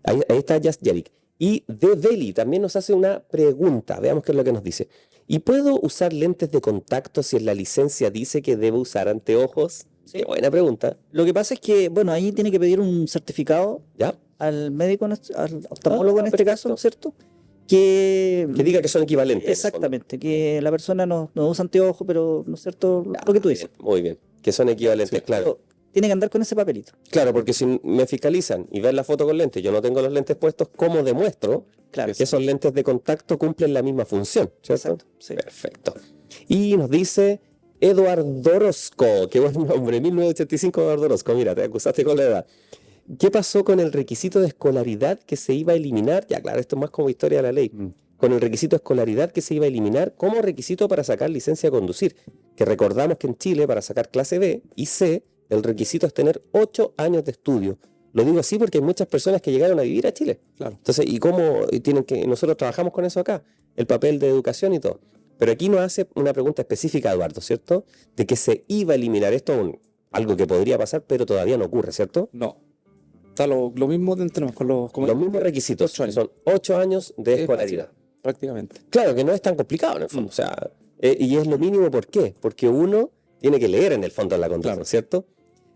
A: Ahí está Just Jerick. Y De Belly también nos hace una pregunta. Veamos qué es lo que nos dice. ¿Y puedo usar lentes de contacto si en la licencia dice que debo usar anteojos?
B: Sí.
A: Qué buena pregunta.
B: Lo que pasa es que, bueno, ahí tiene que pedir un certificado
A: ¿Ya?
B: al médico, al oftalmólogo en este
A: perfecto.
B: caso, ¿cierto? Que
A: Que diga que son equivalentes. en el fondo.
B: exactamente, que la persona no usa anteojos, pero, ¿no es cierto? Lo que tú dices.
A: Muy bien. Que son equivalentes,
C: Sí,
A: claro.
B: Pero tiene que andar con ese papelito.
A: Claro, porque si me fiscalizan y ven la foto con lentes, yo no tengo los lentes puestos, ¿cómo demuestro
B: Claro.
A: que esos lentes de contacto cumplen la misma función? ¿Cierto?
B: Exacto, sí.
A: Perfecto. Y nos dice Eduardo Orozco, qué buen nombre, 1985 Eduardo Orozco, mira, te acusaste con la edad. ¿Qué pasó con el requisito de escolaridad que se iba a eliminar? Ya, claro, esto es más como historia de la ley. Con el requisito de escolaridad que se iba a eliminar como requisito para sacar licencia de conducir. Que recordamos que en Chile, para sacar clase B y C, el requisito es tener 8 años de estudio. Lo digo así porque hay muchas personas que llegaron a vivir a Chile.
C: Claro.
A: Entonces, ¿y cómo tienen que? Nosotros trabajamos con eso acá, el papel de educación y todo. Pero aquí nos hace una pregunta específica, Eduardo, ¿cierto? De que se iba a eliminar esto, algo que podría pasar, pero todavía no ocurre, ¿cierto?
C: No. Está lo mismo de entre con los
A: Mismos requisitos,
C: 8 años.
A: son 8 años de
C: Es
A: escolaridad.
C: fácil, prácticamente.
A: Claro que no es tan complicado en el fondo, o sea, y es lo mínimo, ¿por qué? Porque uno tiene que leer en el fondo de la conducta,
C: Claro.
A: ¿cierto?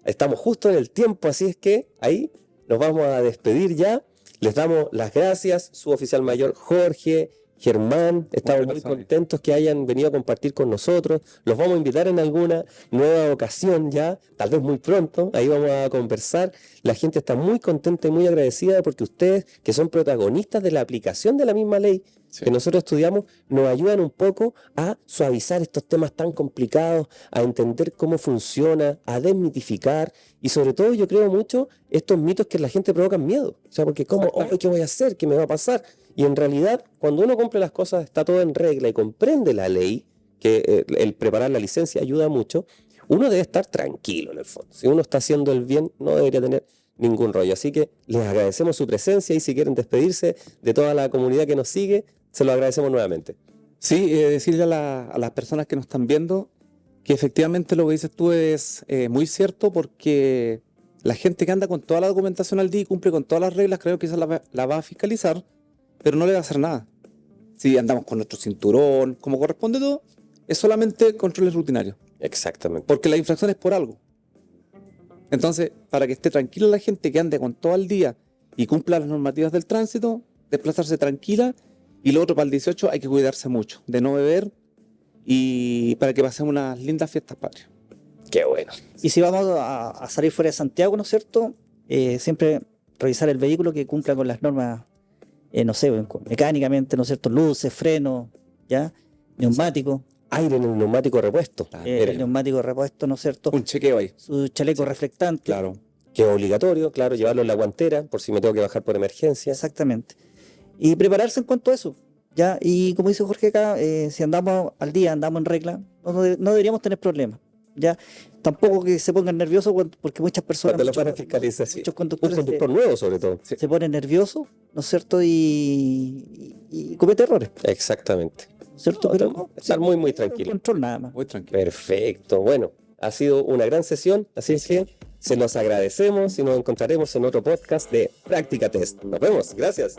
A: Estamos justo en el tiempo, así es que ahí nos vamos a despedir ya. Les damos las gracias, su oficial mayor Jorge, Germán, estamos muy
C: personas.
A: contentos que hayan venido a compartir con nosotros. Los vamos a invitar en alguna nueva ocasión ya, tal vez muy pronto, ahí vamos a conversar. La gente está muy contenta y muy agradecida porque ustedes, que son protagonistas de la aplicación de la misma ley
C: Sí.
A: que nosotros estudiamos, nos ayudan un poco a suavizar estos temas tan complicados, a entender cómo funciona, a desmitificar y sobre todo yo creo mucho estos mitos que la gente provocan miedo. O sea, porque ¿cómo? Oh, ¿qué voy a hacer? ¿Qué me va a pasar? Y en realidad, cuando uno cumple las cosas, está todo en regla y comprende la ley, que el preparar la licencia ayuda mucho, uno debe estar tranquilo en el fondo. Si uno está haciendo el bien, no debería tener ningún rollo. Así que les agradecemos su presencia y si quieren despedirse de toda la comunidad que nos sigue, se lo agradecemos nuevamente.
C: Sí, decirle a las personas que nos están viendo que efectivamente lo que dices tú es muy cierto porque la gente que anda con toda la documentación al día y cumple con todas las reglas, creo que esa la va a fiscalizar, pero no le va a hacer nada. Si andamos con nuestro cinturón, como corresponde todo, es solamente controles rutinarios,
A: Exactamente.
C: porque la infracción es por algo. Entonces, para que esté tranquila la gente que ande con todo al día y cumpla las normativas del tránsito, desplazarse tranquila. Y lo otro, para el 18 hay que cuidarse mucho de no beber y para que pasemos unas lindas fiestas patrias.
A: Qué bueno.
B: Y si vamos a salir fuera de Santiago, ¿no es cierto? Siempre revisar el vehículo que cumpla con las normas, no sé, mecánicamente, ¿no es cierto? Luces, frenos, ¿ya? Neumático,
A: Aire en el neumático repuesto.
B: el neumático repuesto, ¿no es cierto?
C: Un chequeo ahí.
B: Su chaleco reflectante.
C: Claro.
A: Que es obligatorio, claro, llevarlo en la guantera por si me tengo que bajar por emergencia.
B: Exactamente. Y prepararse en cuanto a eso, ¿ya? Y como dice Jorge acá, si andamos al día, andamos en regla, no deberíamos tener problemas, ¿ya? Tampoco que se pongan nerviosos porque muchas personas,
A: Cuando lo van a fiscalizar, sí.
B: muchos
A: Un
B: conductores
A: conductor nuevo, sobre todo.
B: se ponen nerviosos, ¿no es cierto? Y comete errores,
A: Exactamente.
B: ¿no es cierto? Pero no,
A: Estar muy, muy tranquilo.
B: control nada más.
C: Muy tranquilo.
A: Perfecto. Bueno, ha sido una gran sesión, así es que se los agradecemos y nos encontraremos en otro podcast de Práctica Test. Nos vemos. Gracias.